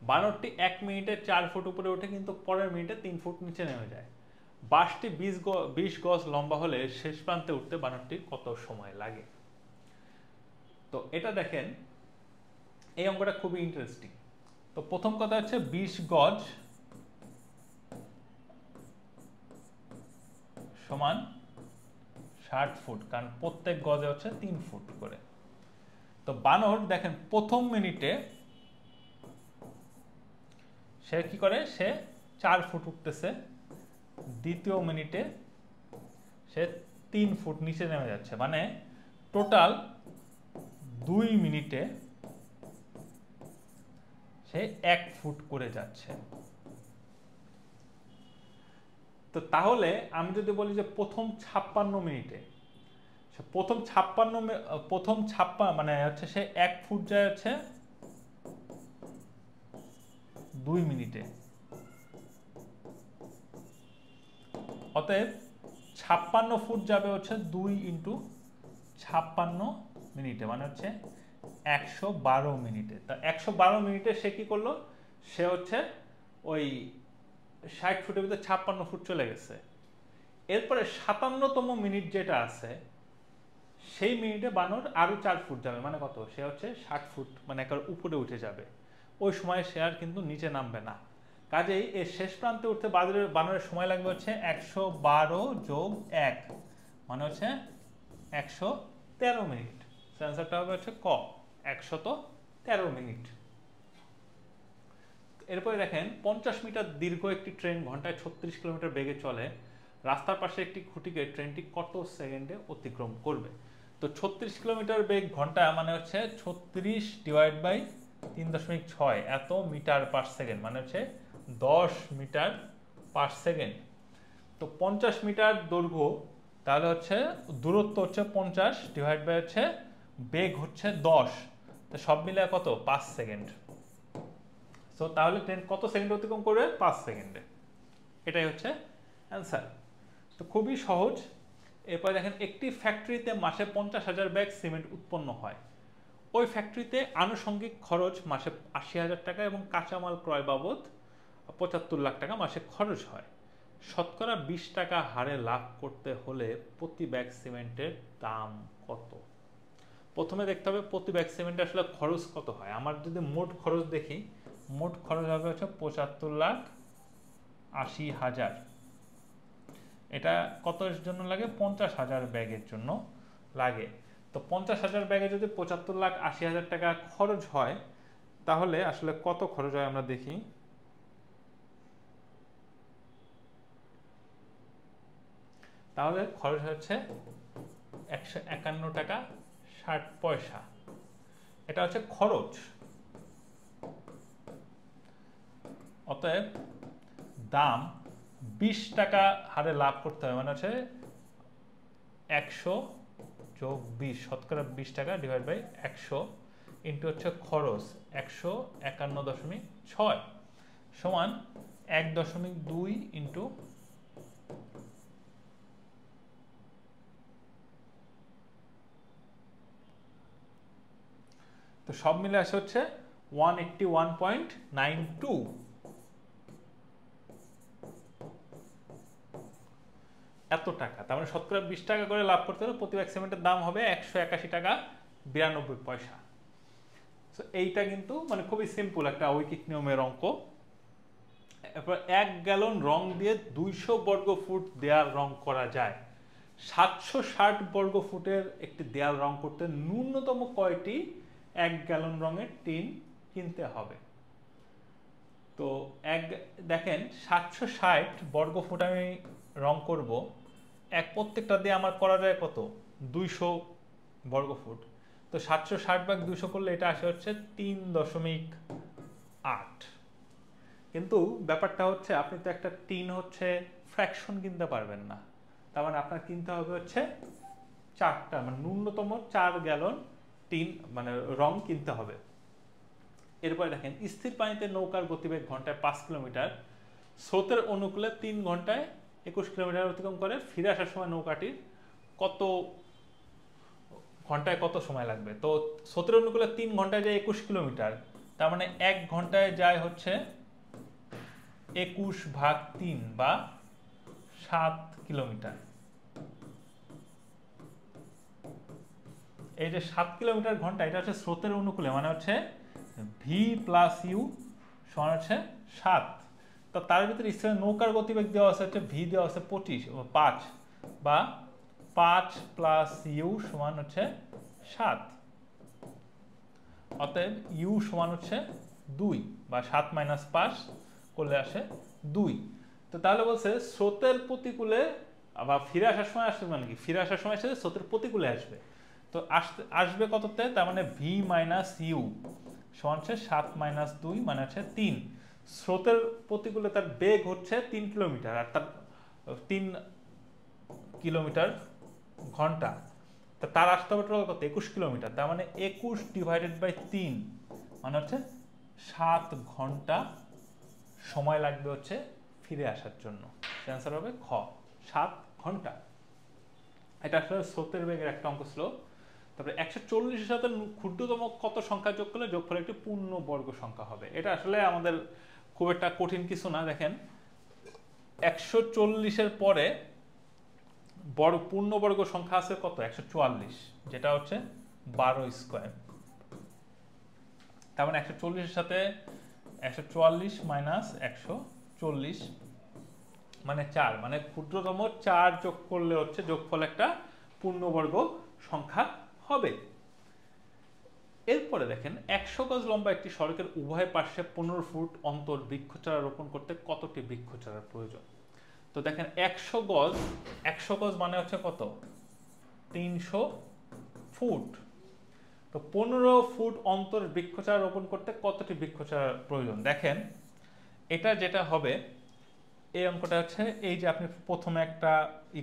বানরটি 1 মিনিটে 4 ফুট উপরে ওঠে, কিন্তু পরের মিনিটে 3 ফুট নিচে নেমে যায়। বাঁশটি 20 গজ লম্বা হলে শেষ প্রান্তে উঠতে বানরটির কত সময় লাগে? তো এটা দেখেন, এই অঙ্কটা খুবই ইন্টারেস্টিং। তো প্রথম কথা হচ্ছে 20 গজ সমান 60 ফুট, কারণ প্রত্যেক গজে হচ্ছে 3 ফুট করে। তো বানর দেখেন প্রথম মিনিটে সে কি করে, সে 4 ফুট উঠতেছে, দ্বিতীয় মিনিটে সে 3 ফুট নিচে নেমে যাচ্ছে, মানে টোটাল 2 মিনিটে সে 1 ফুট করে যাচ্ছে। তো তাহলে আমি যদি বলি যে প্রথম 56 মিনিটে মানে হচ্ছে সে 1 ফুট যায় হচ্ছে 2 মিনিটে, অতএব 56 ফুট যাবে হচ্ছে 2 ইন্টু 56 মিনিটে, মানে হচ্ছে 112 মিনিটে। তা 112 মিনিটে সে কি করলো, সে হচ্ছে ওই 60 ফুটের ভিতরে 56 ফুট চলে গেছে। এরপরে 57তম মিনিট যেটা আছে, সেই মিনিটে বানর আরো 4 ফুট যাবে, মানে কত, সে হচ্ছে 60 ফুট, মানে একবার উপরে উঠে যাবে। ওই সময় সে আর কিন্তু নিচে নামবে না। কাজেই এর শেষ প্রান্তে উঠতে বানরের সময় লাগবে হচ্ছে 112 যোগ 1, মানে হচ্ছে 113 মিনিট। অ্যান্সারটা হবে হচ্ছে ক, 113 মিনিট। এরপরে দেখেন 50 মিটার দীর্ঘ একটি ট্রেন ঘন্টায় 36 কিলোমিটার বেগে চলে। রাস্তার পাশে একটি খুঁটিকে ট্রেনটি কত সেকেন্ডে অতিক্রম করবে? তো 36 কিলোমিটার বেগ ঘন্টা মানে হচ্ছে 36 ডিভাইড বাই 3.6, এত মিটার পার সেকেন্ড, মানে হচ্ছে 10 মিটার পার সেকেন্ড। তো 50 মিটার দৈর্ঘ্য, তাহলে হচ্ছে দূরত্ব হচ্ছে 50 ডিভাইড বাই হচ্ছে বেগ হচ্ছে 10, তো সব মিলে কত, 5 সেকেন্ড। সো তাহলে ট্রেন কত সেকেন্ড অতিক্রম করবে? 5 সেকেন্ডে। এটাই হচ্ছে অ্যান্সার। তো খুবই সহজ। এরপর দেখেন, একটি ফ্যাক্টরিতে মাসে 50,000 ব্যাগ সিমেন্ট উৎপন্ন হয়। ওই ফ্যাক্টরিতে আনুষঙ্গিক খরচ মাসে 80,000 টাকা এবং কাঁচামাল ক্রয় বাবদ 75 লাখ টাকা মাসে খরচ হয়। শতকরা 20 টাকা হারে লাভ করতে হলে প্রতি ব্যাগ সিমেন্টের দাম কত? প্রথমে দেখতে হবে প্রতি ব্যাগ সিমেন্টে আসলে খরচ কত হয়। আমার যদি মোট খরচ দেখি, মোট খরচ হবে হচ্ছে 75,80,000। এটা কতর জন্য লাগে? 50,000 ব্যাগের জন্য লাগে। তো 50,000 ব্যাগে যদি 75,80,000 টাকা খরচ হয়, তাহলে আসলে কত খরচ হয় আমরা দেখি। তাহলে খরচ হচ্ছে 151 টাকা 60 পয়সা। এটা হচ্ছে খরচ। অতএব দাম 20 টাকা হারে লাভ করতে হবে, মানে হচ্ছে 100 যোগ 20, শতকরা 20 টাকা ডিভাইড বাই 100 ইন্টু হচ্ছে খরচ 151.6 সমান 1.2 ইন্টু তো সব মিলে আসে হচ্ছে 181.92। এত টাকা, তার মানে শতকরা 20 টাকা করে লাভ করতে হলে প্রতি ব্যাগ সিমেন্টের দাম হবে 181 টাকা 92 পয়সা। তো এইটা কিন্তু মানে খুবই সিম্পল একটা ঐকিক নিয়মের অঙ্ক। এরপর 1 গ্যালন রং দিয়ে 200 বর্গ ফুট দেয়াল রং করা যায়। 760 বর্গ ফুটের একটি দেয়াল রং করতে ন্যূনতম কয়টি 1 গ্যালন রঙের টিন কিনতে হবে? তো দেখেন 760 বর্গ ফুট আমি রং করব, প্রত্যেকটা দিয়ে আমার করা যায় কত, 200 বর্গ ফুট। তো 760 ভাগ 200 করলে এটা আসে হচ্ছে 3.8। কিন্তু ব্যাপারটা হচ্ছে আপনি তো একটা টিন হচ্ছে ফ্র্যাকশন কিনতে পারবেন না, তার মানে আপনার কিনতে হবে হচ্ছে 4টা, মানে ন্যূনতম 4 গ্যালন টিন মানে রং কিনতে হবে। এরপরে দেখেন, স্থির পানিতে নৌকার গতিবেগ ঘন্টায় 5 কিলোমিটার, স্রোতের অনুকূলে 3 ঘন্টায় 21 কিলোমিটার অতিক্রম করে। ফিরে আসার সময় নৌকাটির কত ঘন্টায় কত সময় লাগবে। তো 17 অনুকূলে 3 ঘন্টায় যায় 21 কিলোমিটার, তার মানে 1 ঘন্টায় যায় হচ্ছে 21/3 বা 7 কিলোমিটার। এই যে 7 কিলোমিটার ঘন্টা, এটা হচ্ছে স্রোতের অনুকূলে, মানে হচ্ছে ভি প্লাস ইউ সমান হচ্ছে 7। তো তার ভিতরে স্থির নৌকার গতিবেগ দেওয়া আছে হচ্ছে ভি দেওয়া আছে 5 বা 5 প্লাস ইউ সমান হচ্ছে 7। অতএব ইউ সমান হচ্ছে 2 বা 7 মাইনাস 5 করলে আসে 2। তো তাহলে বলছে স্রোতের প্রতিকূলে আবার ফিরে আসার সময় আসবে, মানে কি ফিরে আসার সময় আসলে স্রোতের প্রতিকূলে আসবে। তো আসবে কততে, তার মানে ভি মাইনাস ইউ সমান হচ্ছে 7 মাইনাস 2 মানে হচ্ছে 3। স্রোতের প্রতিকূলে তার বেগ হচ্ছে 3 কিলোমিটার আর তার 3 কিলোমিটার ঘন্টা। তা তার আসতে হবে টোটাল কত, 21 কিলোমিটার। তার মানে 21 ডিভাইডেড বাই 3 মানে হচ্ছে 7 ঘন্টা সময় লাগবে হচ্ছে ফিরে আসার জন্য। অ্যান্সার হবে খ, 7 ঘন্টা। এটা আসলে স্রোতের বেগের একটা অঙ্ক ছিল। তারপরে 140-এর সাথে ক্ষুদ্রতম কত সংখ্যা যোগ করলে যোগফল একটি পূর্ণবর্গ সংখ্যা হবে। এটা আসলে আমাদের খুব একটা কঠিন কিছু না। দেখেন 140-এর পরে বড় পূর্ণবর্গ সংখ্যা আছে কত, 144, যেটা হচ্ছে 12 স্কোয়ার। তার মানে 140-এর সাথে 144 মাইনাস 140 মানে 4, মানে ক্ষুদ্রতম 4 যোগ করলে হচ্ছে যোগফল একটা পূর্ণবর্গ সংখ্যা হবে। এরপরে দেখেন 100 গজ লম্বা একটি সড়কের উভয় পাশে 15 ফুট অন্তর বৃক্ষচারা রোপণ করতে কতটি বৃক্ষচারার প্রয়োজন। তো দেখেন 100 গজ মানে হচ্ছে কত, 300 ফুট। তো 15 ফুট অন্তর বৃক্ষচারা রোপণ করতে কতটি বৃক্ষচারার প্রয়োজন। দেখেন এটা যেটা হবে, এই অঙ্কটা হচ্ছে এই যে আপনি প্রথমে একটা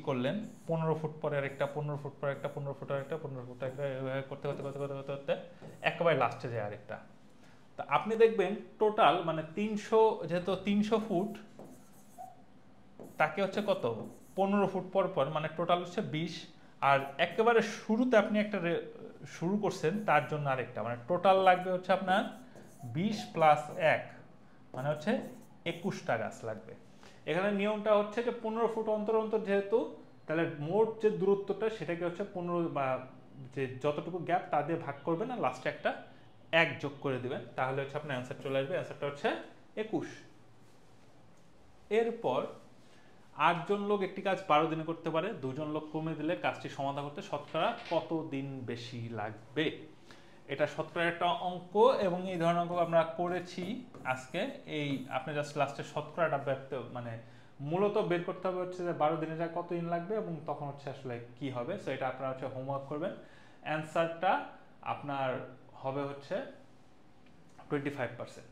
করলেন 15 ফুট পরে আরেকটা, 15 ফুট পরে একটা, 15 ফুট আরেকটা, 15 ফুট একটা, করতে করতে করতে করতে করতে করতে একেবারে লাস্টে যায় আরেকটা। তা আপনি দেখবেন টোটাল মানে 300, যেহেতু 300 ফুট তাকে হচ্ছে কত 15 ফুট পর পর, মানে টোটাল হচ্ছে 20। আর একেবারে শুরুতে আপনি একটা শুরু করছেন তার জন্য আরেকটা, মানে টোটাল লাগবে হচ্ছে আপনার 20 প্লাস 1 মানে হচ্ছে 21টা গাছ লাগবে। এখানে নিয়মটা হচ্ছে যে 15 ফুট অন্তর অন্তর যেহেতু, তাহলে মোট যে দূরত্বটা সেটাকে হচ্ছে 15 বা যে যতটুকু গ্যাপ তা দিয়ে ভাগ করবেন আর লাস্টে একটা 1 যোগ করে দিবেন, তাহলে হচ্ছে আপনার অ্যান্সার চলে আসবে। অ্যান্সারটা হচ্ছে 21। এরপর 8 জন লোক একটি কাজ 12 দিনে করতে পারে, 2 জন লোক কমে দিলে কাজটি সমাধা করতে শতকরা কত দিন বেশি লাগবে। এটা শতকরা একটা অঙ্ক এবং এই ধরনের অঙ্ক আমরা করেছি আজকে। এই আপনি জাস্ট লাস্টে শতকরাটা মানে মূলত বের করতে হবে হচ্ছে যে 12 দিনে যা কত দিন লাগবে এবং তখন হচ্ছে আসলে কি হবে। সো এটা আপনারা হচ্ছে হোমওয়ার্ক করবেন। অ্যান্সারটা আপনার হবে হচ্ছে 25%।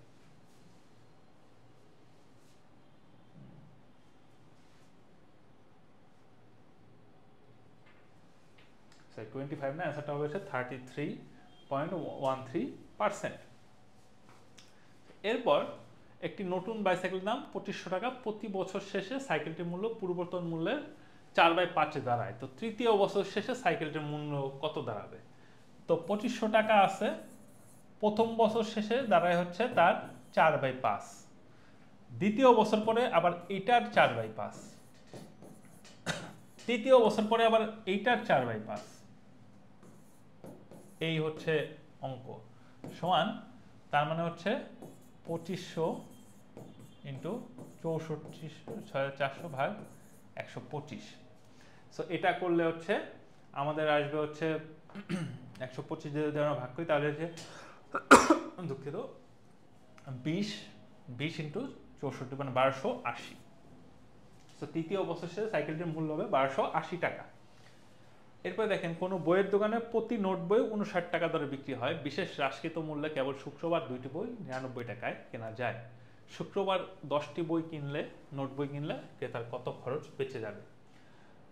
25 না, অ্যান্সারটা হবে হচ্ছে 33.13%। এরপর একটি নতুন বাইসাইকেলের দাম 2500 টাকা, প্রতি বছর শেষে সাইকেলটির মূল্য পূর্ববর্তমান মূল্যের 4/5 দাঁড়ায়। তো তৃতীয় বছর শেষে সাইকেলটির মূল্য কত দাঁড়াবে। তো 2500 টাকা আছে, প্রথম বছর শেষে দাঁড়ায় হচ্ছে তার 4/5, দ্বিতীয় বছর পরে আবার এইটার 4/5, তৃতীয় বছর পরে আবার এইটার 4/5। এই হচ্ছে অঙ্ক সমান, তার মানে হচ্ছে 2500 ইন্টু 64,400 ভাগ 125। সো এটা করলে হচ্ছে আমাদের আসবে হচ্ছে 125 যদি আমরা ভাগ করি তাহলে হচ্ছে দুঃখিত 20 ইন্টু 64 মানে 1280। সো তৃতীয় বছর শেষে সাইকেলটির মূল্য হবে 1280 টাকা। এরপরে দেখেন কোনো বইয়ের দোকানে প্রতি নোট বই 59 টাকা দরে বিক্রি হয়, বিশেষ হ্রাসকৃত মূল্যে কেবল শুক্রবার 2টি বই 99 টাকায় কেনা যায়। শুক্রবার 10টি বই কিনলে, নোট বই কিনলে ক্রেতার কত খরচ বেঁচে যাবে।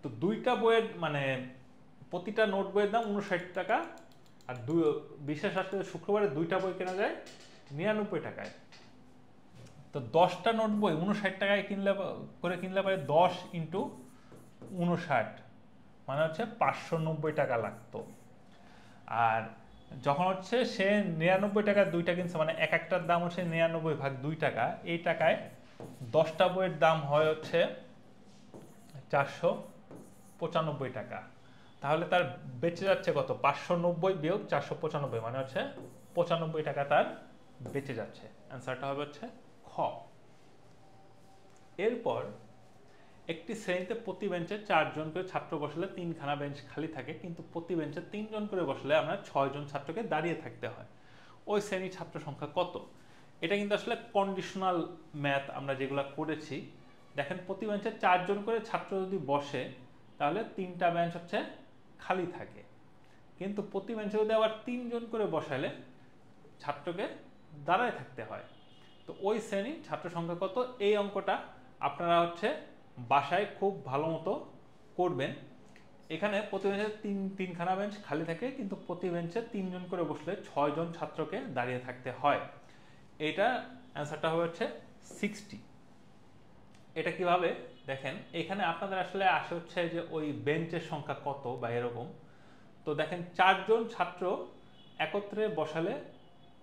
তো দুইটা বইয়ের মানে প্রতিটা নোট বইয়ের দাম 59 টাকা, আর বিশেষ হ্রাসকৃত শুক্রবারে 2টা বই কেনা যায় 99 টাকায়। তো 10টা নোট বই 59 টাকায় কিনলে পারে 10 ইন্টু 59 মানে হচ্ছে 590 টাকা লাগতো। আর যখন হচ্ছে সে 99 টাকা দুইটা কিনছে, মানে এক একটার দাম হচ্ছে 99/2 টাকা, এই টাকায় 10টা বইয়ের দাম হয় হচ্ছে 495 টাকা। তাহলে তার বেঁচে যাচ্ছে কত? 590 বিয়োগ 495, মানে হচ্ছে 95 টাকা তার বেঁচে যাচ্ছে। অ্যান্সারটা হবে হচ্ছে খ। এরপর একটি শ্রেণীতে প্রতি বেঞ্চে 4 জন করে ছাত্র বসলে 3খানা বেঞ্চ খালি থাকে, কিন্তু প্রতি বেঞ্চে 3 জন করে বসলে আমরা 6 জন ছাত্রকে দাঁড়িয়ে থাকতে হয়। ওই শ্রেণীর ছাত্র সংখ্যা কত? এটা কিন্তু আসলে কন্ডিশনাল ম্যাথ আমরা যেগুলো করেছি। দেখেন প্রতি বেঞ্চে 4 জন করে ছাত্র যদি বসে তাহলে 3টা বেঞ্চ হচ্ছে খালি থাকে, কিন্তু প্রতি বেঞ্চে যদি আবার 3 জন করে বসালে ছাত্রকে দাঁড়ায় থাকতে হয়। তো ওই শ্রেণীর ছাত্র সংখ্যা কত? এই অঙ্কটা আপনারা হচ্ছে বাসায় খুব ভালো মতো করবেন। এখানে প্রতি বেঞ্চে 3খানা বেঞ্চ খালি থাকে, কিন্তু প্রতি বেঞ্চে 3 জন করে বসলে 6 জন ছাত্রকে দাঁড়িয়ে থাকতে হয়। এটা অ্যান্সারটা হবে হচ্ছে 60। এটা কিভাবে দেখেন, এখানে আপনাদের আসলে আসে হচ্ছে যে ওই বেঞ্চের সংখ্যা কত বা এরকম। তো দেখেন 4 জন ছাত্র একত্রে বসালে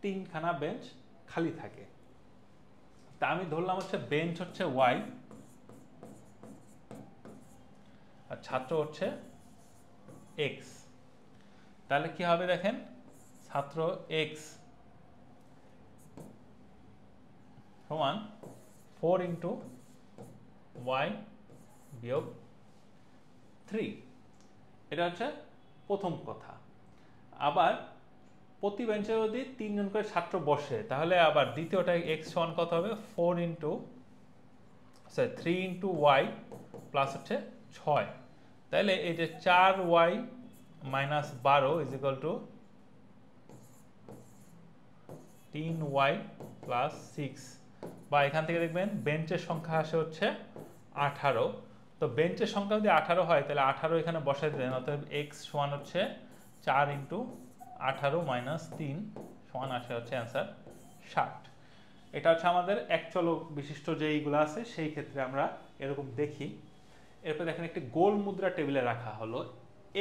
3খানা বেঞ্চ খালি থাকে। তা আমি ধরলাম হচ্ছে বেঞ্চ হচ্ছে ওয়াই আর ছাত্র হচ্ছে এক্স। তাহলে কি হবে দেখেন, ছাত্র এক্স সমান 4 ইন্টু ওয়াই বিয়োগ 3। এটা হচ্ছে প্রথম কথা। আবার প্রতি বেঞ্চে যদি 3 জন করে ছাত্র বসে তাহলে আবার দ্বিতীয়টা এক্স সমান কত হবে? 3 ইন্টু ওয়াই প্লাস হচ্ছে 6। তাহলে এই যে 4y minus 12 is equal two 3y plus 6, বা এখান থেকে দেখবেন বেঞ্চের সংখ্যা আসে হচ্ছে 18। তো বেঞ্চের সংখ্যা যদি 18 হয় তাহলে 18 এখানে বসাই দিলেন, অতএব x সমান হচ্ছে 4 ইন্টু 18 মাইনাস 3 সমান আসে হচ্ছে অ্যান্সার 60। এটা হচ্ছে আমাদের এক চলক বিশিষ্ট যেইগুলো আছে সেই ক্ষেত্রে আমরা এরকম দেখি। এরপর দেখেন একটি গোল মুদ্রা টেবিলে রাখা হলো।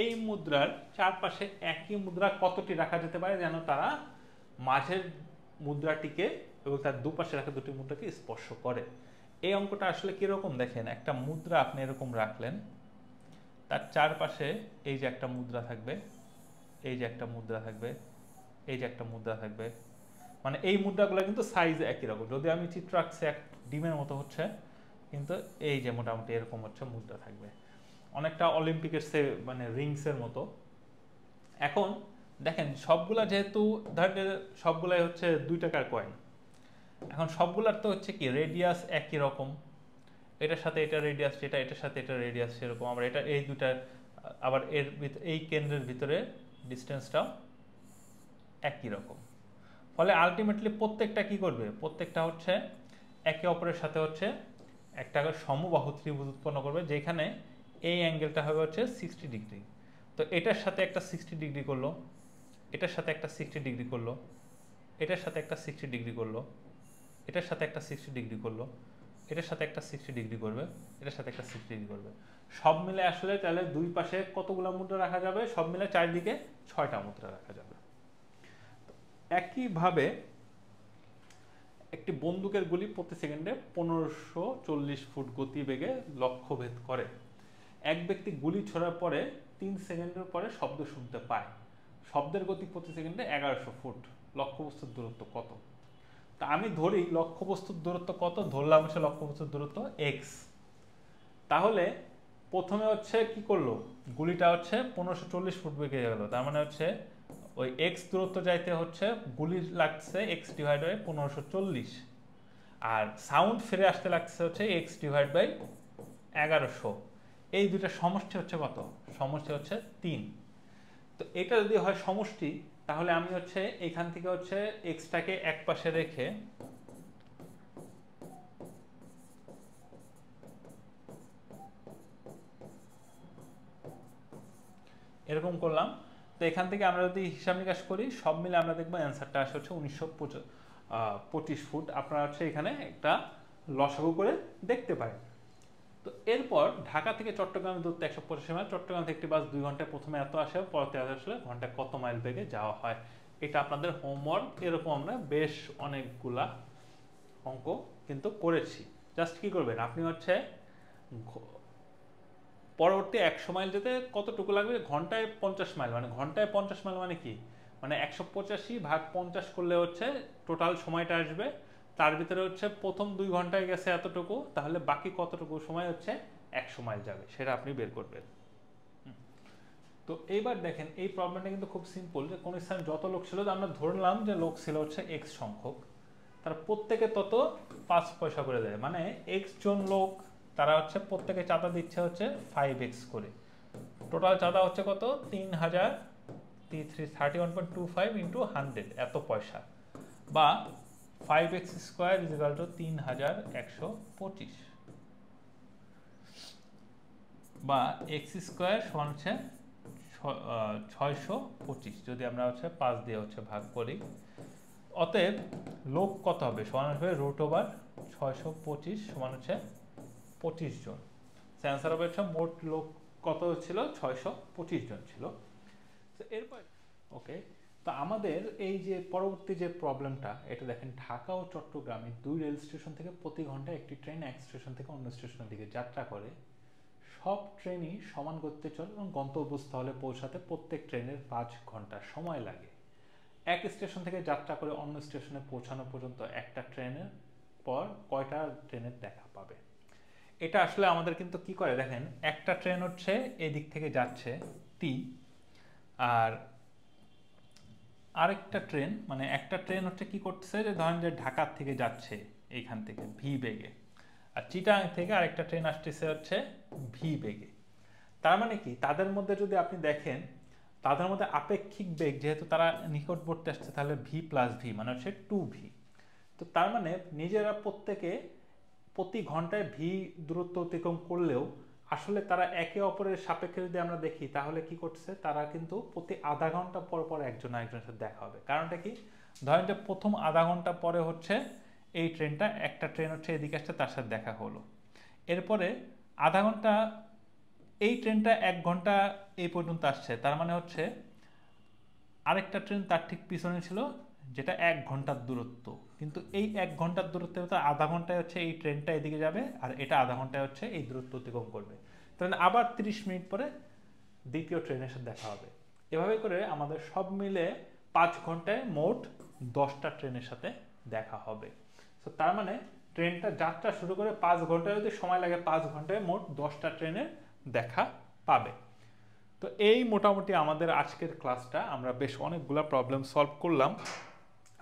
এই মুদ্রার চারপাশে একই মুদ্রা কতটি রাখা যেতে পারে যেন তারা মাঝের মুদ্রাটিকে এবং তার দুপাশে রাখা দুটি মুদ্রাকে স্পর্শ করে? এই অঙ্কটা আসলে কিরকম দেখেন, একটা মুদ্রা আপনি এরকম রাখলেন, তার চারপাশে এই যে একটা মুদ্রা থাকবে, এই যে একটা মুদ্রা থাকবে, এই যে একটা মুদ্রা থাকবে, মানে এই মুদ্রাগুলো কিন্তু সাইজ একই রকম। যদি আমি চিত্র আঁকছি এক ডিমের মতো হচ্ছে, কিন্তু এই যে মোটামুটি এরকম হচ্ছে মুদ্রা থাকবে, অনেকটা অলিম্পিকের মানে রিংসের মতো। এখন দেখেন সবগুলা যেহেতু ধরেন সবগুলাই হচ্ছে 2 টাকার কয়েন, এখন সবগুলার তো হচ্ছে কি রেডিয়াস একই রকম, এটার সাথে এটা রেডিয়াস যেটা, এটার সাথে এটা রেডিয়াস সেরকম, আবার এটা এই দুটা আবার এর এই কেন্দ্রের ভিতরে ডিস্টেন্সটাও একই রকম। ফলে আলটিমেটলি প্রত্যেকটা কি করবে, প্রত্যেকটা হচ্ছে একে অপরের সাথে হচ্ছে একটা সমবাহু ত্রিভুজ উৎপন্ন করবে, যেখানে এই অ্যাঙ্গেলটা হবে হচ্ছে 60 ডিগ্রি। তো এটার সাথে একটা 60 ডিগ্রি করলো, এটার সাথে একটা 60 ডিগ্রি করলো, এটার সাথে একটা 60 ডিগ্রি করলো, এটার সাথে একটা 60 ডিগ্রি করলো, এটার সাথে একটা 60 ডিগ্রি করবে, এটার সাথে একটা 60 ডিগ্রি করবে। সব মিলে আসলে তাহলে দুই পাশে কতগুলো মুদ্রা রাখা যাবে? সব মিলে চারদিকে 6টা মুদ্রা রাখা যাবে। একইভাবে একটি বন্দুকের গুলি প্রতি সেকেন্ডে 1540 ফুট গতিবেগে লক্ষ্যভেদ করে। এক ব্যক্তি গুলি ছোড়ার পরে 3 সেকেন্ডের পরে শব্দ শুনতে পায়। শব্দের গতি প্রতি সেকেন্ডে 1100 ফুট। লক্ষ্যবস্তুর দূরত্ব কত? তা আমি ধরি লক্ষ্যবস্তুর দূরত্ব কত, ধরলাম হচ্ছে লক্ষ্যবস্তুর দূরত্ব x। তাহলে প্রথমে হচ্ছে কি করলো, গুলিটা হচ্ছে 1540 ফুট বেগে গেল, তার মানে হচ্ছে ওই x দূরত্ব যাইতে হচ্ছে গুলি লাগছে x ডিভাইড বাই 1540, আর সাউন্ড ফিরে আসতে লাগছে হচ্ছে x ডিভাইড বাই 1100। এই দুইটা সমষ্টি হচ্ছে কত? সমষ্টি হচ্ছে 3। তো এটা যদি হয় সমষ্টি, তাহলে আমি হচ্ছে এখান থেকে হচ্ছে এক্সটাকে এক পাশে রেখে এরকম করলাম। তো এখান থেকে আমরা যদি হিসাব নিকাশ করি সব মিলে আমরা দেখবো অ্যান্সারটা আসে হচ্ছে 1925 ফুট। আপনারা হচ্ছে এখানে একটা লসাগু করে দেখতে পারেন। তো এরপর ঢাকা থেকে চট্টগ্রামের দূরত্ব 185 মাইল, চট্টগ্রাম থেকে একটি বাস 2 ঘন্টায় প্রথমে এত আসে, পরবর্তী আসলে ঘন্টায় কত মাইল বেগে যাওয়া হয়। এটা আপনাদের হোমওয়ার্ক, এরকম আমরা বেশ অনেকগুলা অঙ্ক কিন্তু করেছি। জাস্ট কি করবেন, আপনি হচ্ছে পরবর্তী 100 মাইল যেতে কতটুকু লাগবে, ঘন্টায় 50 মাইল, মানে ঘন্টায় 50 মাইল মানে কি, মানে 185 ভাগ 50 করলে হচ্ছে টোটাল সময়টা আসবে, তার ভিতরে হচ্ছে প্রথম 2 ঘন্টায় গেছে এতটুকু, তাহলে বাকি কতটুকু সময় হচ্ছে 100 মাইল যাবে সেটা আপনি বের করবেন। তো এইবার দেখেন এই প্রবলেমটা কিন্তু খুব সিম্পল, যে কোন স্থানে যত লোক ছিল, আমরা ধরলাম যে লোক ছিল হচ্ছে এক্স সংখ্যক, তার প্রত্যেকে তত 5 পয়সা করে দেয়, মানে এক্স জন লোক তারা হচ্ছে প্রত্যেকে চাঁদা দিচ্ছে হচ্ছে 5x করে। টোটাল চাঁদা হচ্ছে কত, 3125 ইন্টু 100 এত পয়সা, বা 5x square is equal two 3125, বা এক্স স্কোয়ার সমান হচ্ছে 625, যদি আমরা হচ্ছে 5 দিয়ে হচ্ছে ভাগ করি। অতএব লোক কত হবে, সমান হবে √625 সমান হচ্ছে 25 জন। অ্যান্সার হবে হচ্ছে মোট লোক কত ছিল, 625 জন ছিল। তো এরপর ওকে, তো আমাদের এই যে পরবর্তী যে প্রবলেমটা, এটা দেখেন ঢাকা ও চট্টগ্রামে 2 রেল স্টেশন থেকে প্রতি ঘন্টায় একটি ট্রেন এক স্টেশন থেকে অন্য স্টেশনের দিকে যাত্রা করে। সব ট্রেনই সমান গতিতে চলে এবং গন্তব্যস্থলে পৌঁছাতে প্রত্যেক ট্রেনের 5 ঘন্টা সময় লাগে। এক স্টেশন থেকে যাত্রা করে অন্য স্টেশনে পৌঁছানো পর্যন্ত একটা ট্রেনের পর কয়টা ট্রেনের দেখা পাবে। এটা আসলে আমাদের কিন্তু কি করে দেখেন, একটা ট্রেন হচ্ছে এদিক থেকে যাচ্ছে টি, আর আরেকটা ট্রেন, মানে একটা ট্রেন হচ্ছে কি করতেছে, যে ধরেন যে ঢাকার থেকে যাচ্ছে এইখান থেকে ভি বেগে, আর চিটাগাং থেকে আরেকটা ট্রেন আসতেছে হচ্ছে ভি বেগে। তার মানে কি, তাদের মধ্যে যদি আপনি দেখেন, তাদের মধ্যে আপেক্ষিক বেগ যেহেতু তারা নিকটবর্তী আসছে, তাহলে ভি প্লাস ভি মানে হচ্ছে 2v। তো তার মানে নিজেরা প্রত্যেকে প্রতি ঘন্টায় ভি দূরত্ব অতিক্রম করলেও আসলে তারা একে অপরের সাপেক্ষে যদি আমরা দেখি, তাহলে কি করছে, তারা কিন্তু প্রতি আধা ঘন্টা পর পর একজন আরেকজনের সাথে দেখা হবে। কারণটা কি, ধরেন যে প্রথম আধা ঘন্টা পরে হচ্ছে এই ট্রেনটা, একটা ট্রেন হচ্ছে এদিকে আসছে, তার সাথে দেখা হলো। এরপরে আধা ঘন্টা এই ট্রেনটা 1 ঘন্টা এই পর্যন্ত আসছে, তার মানে হচ্ছে আরেকটা ট্রেন তার ঠিক পিছনে ছিল, যেটা 1 ঘন্টার দূরত্ব, কিন্তু এই 1 ঘন্টার দূরত্বের ভিতরে আধা ঘন্টায় হচ্ছে এই ট্রেনটা এদিকে যাবে, আর এটা আধা ঘন্টায় হচ্ছে এই দূরত্ব অতিক্রম করবে। তাহলে আবার 30 মিনিট পরে দ্বিতীয় ট্রেনের সাথে দেখা হবে। এভাবে করে আমাদের সব মিলে 5 ঘন্টায় মোট 10টা ট্রেনের সাথে দেখা হবে। তো তার মানে ট্রেনটা যাত্রা শুরু করে 5 ঘন্টায় যদি সময় লাগে, 5 ঘন্টায় মোট 10টা ট্রেনের দেখা পাবে। তো এই মোটামুটি আমাদের আজকের ক্লাসটা, আমরা বেশ অনেকগুলো প্রবলেম সলভ করলাম।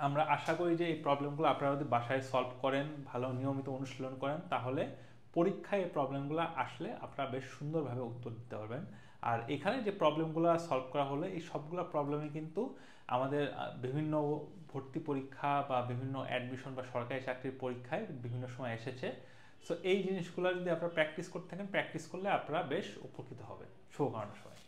আমরা আশা করি যে এই প্রবলেমগুলো আপনারা যদি বাসায় সলভ করেন, ভালো নিয়মিত অনুশীলন করেন, তাহলে পরীক্ষায় এই প্রবলেমগুলো আসলে আপনারা বেশ সুন্দরভাবে উত্তর দিতে পারবেন। আর এখানে যে প্রবলেমগুলো সলভ করা হলো, এই সবগুলো প্রবলেমই কিন্তু আমাদের বিভিন্ন ভর্তি পরীক্ষা বা বিভিন্ন অ্যাডমিশন বা সরকারি চাকরির পরীক্ষায় বিভিন্ন সময় এসেছে। সো এই জিনিসগুলো যদি আপনারা প্র্যাকটিস করতে থাকেন, প্র্যাকটিস করলে আপনারা বেশ উপকৃত হবেন। শুভকামনা সবাই।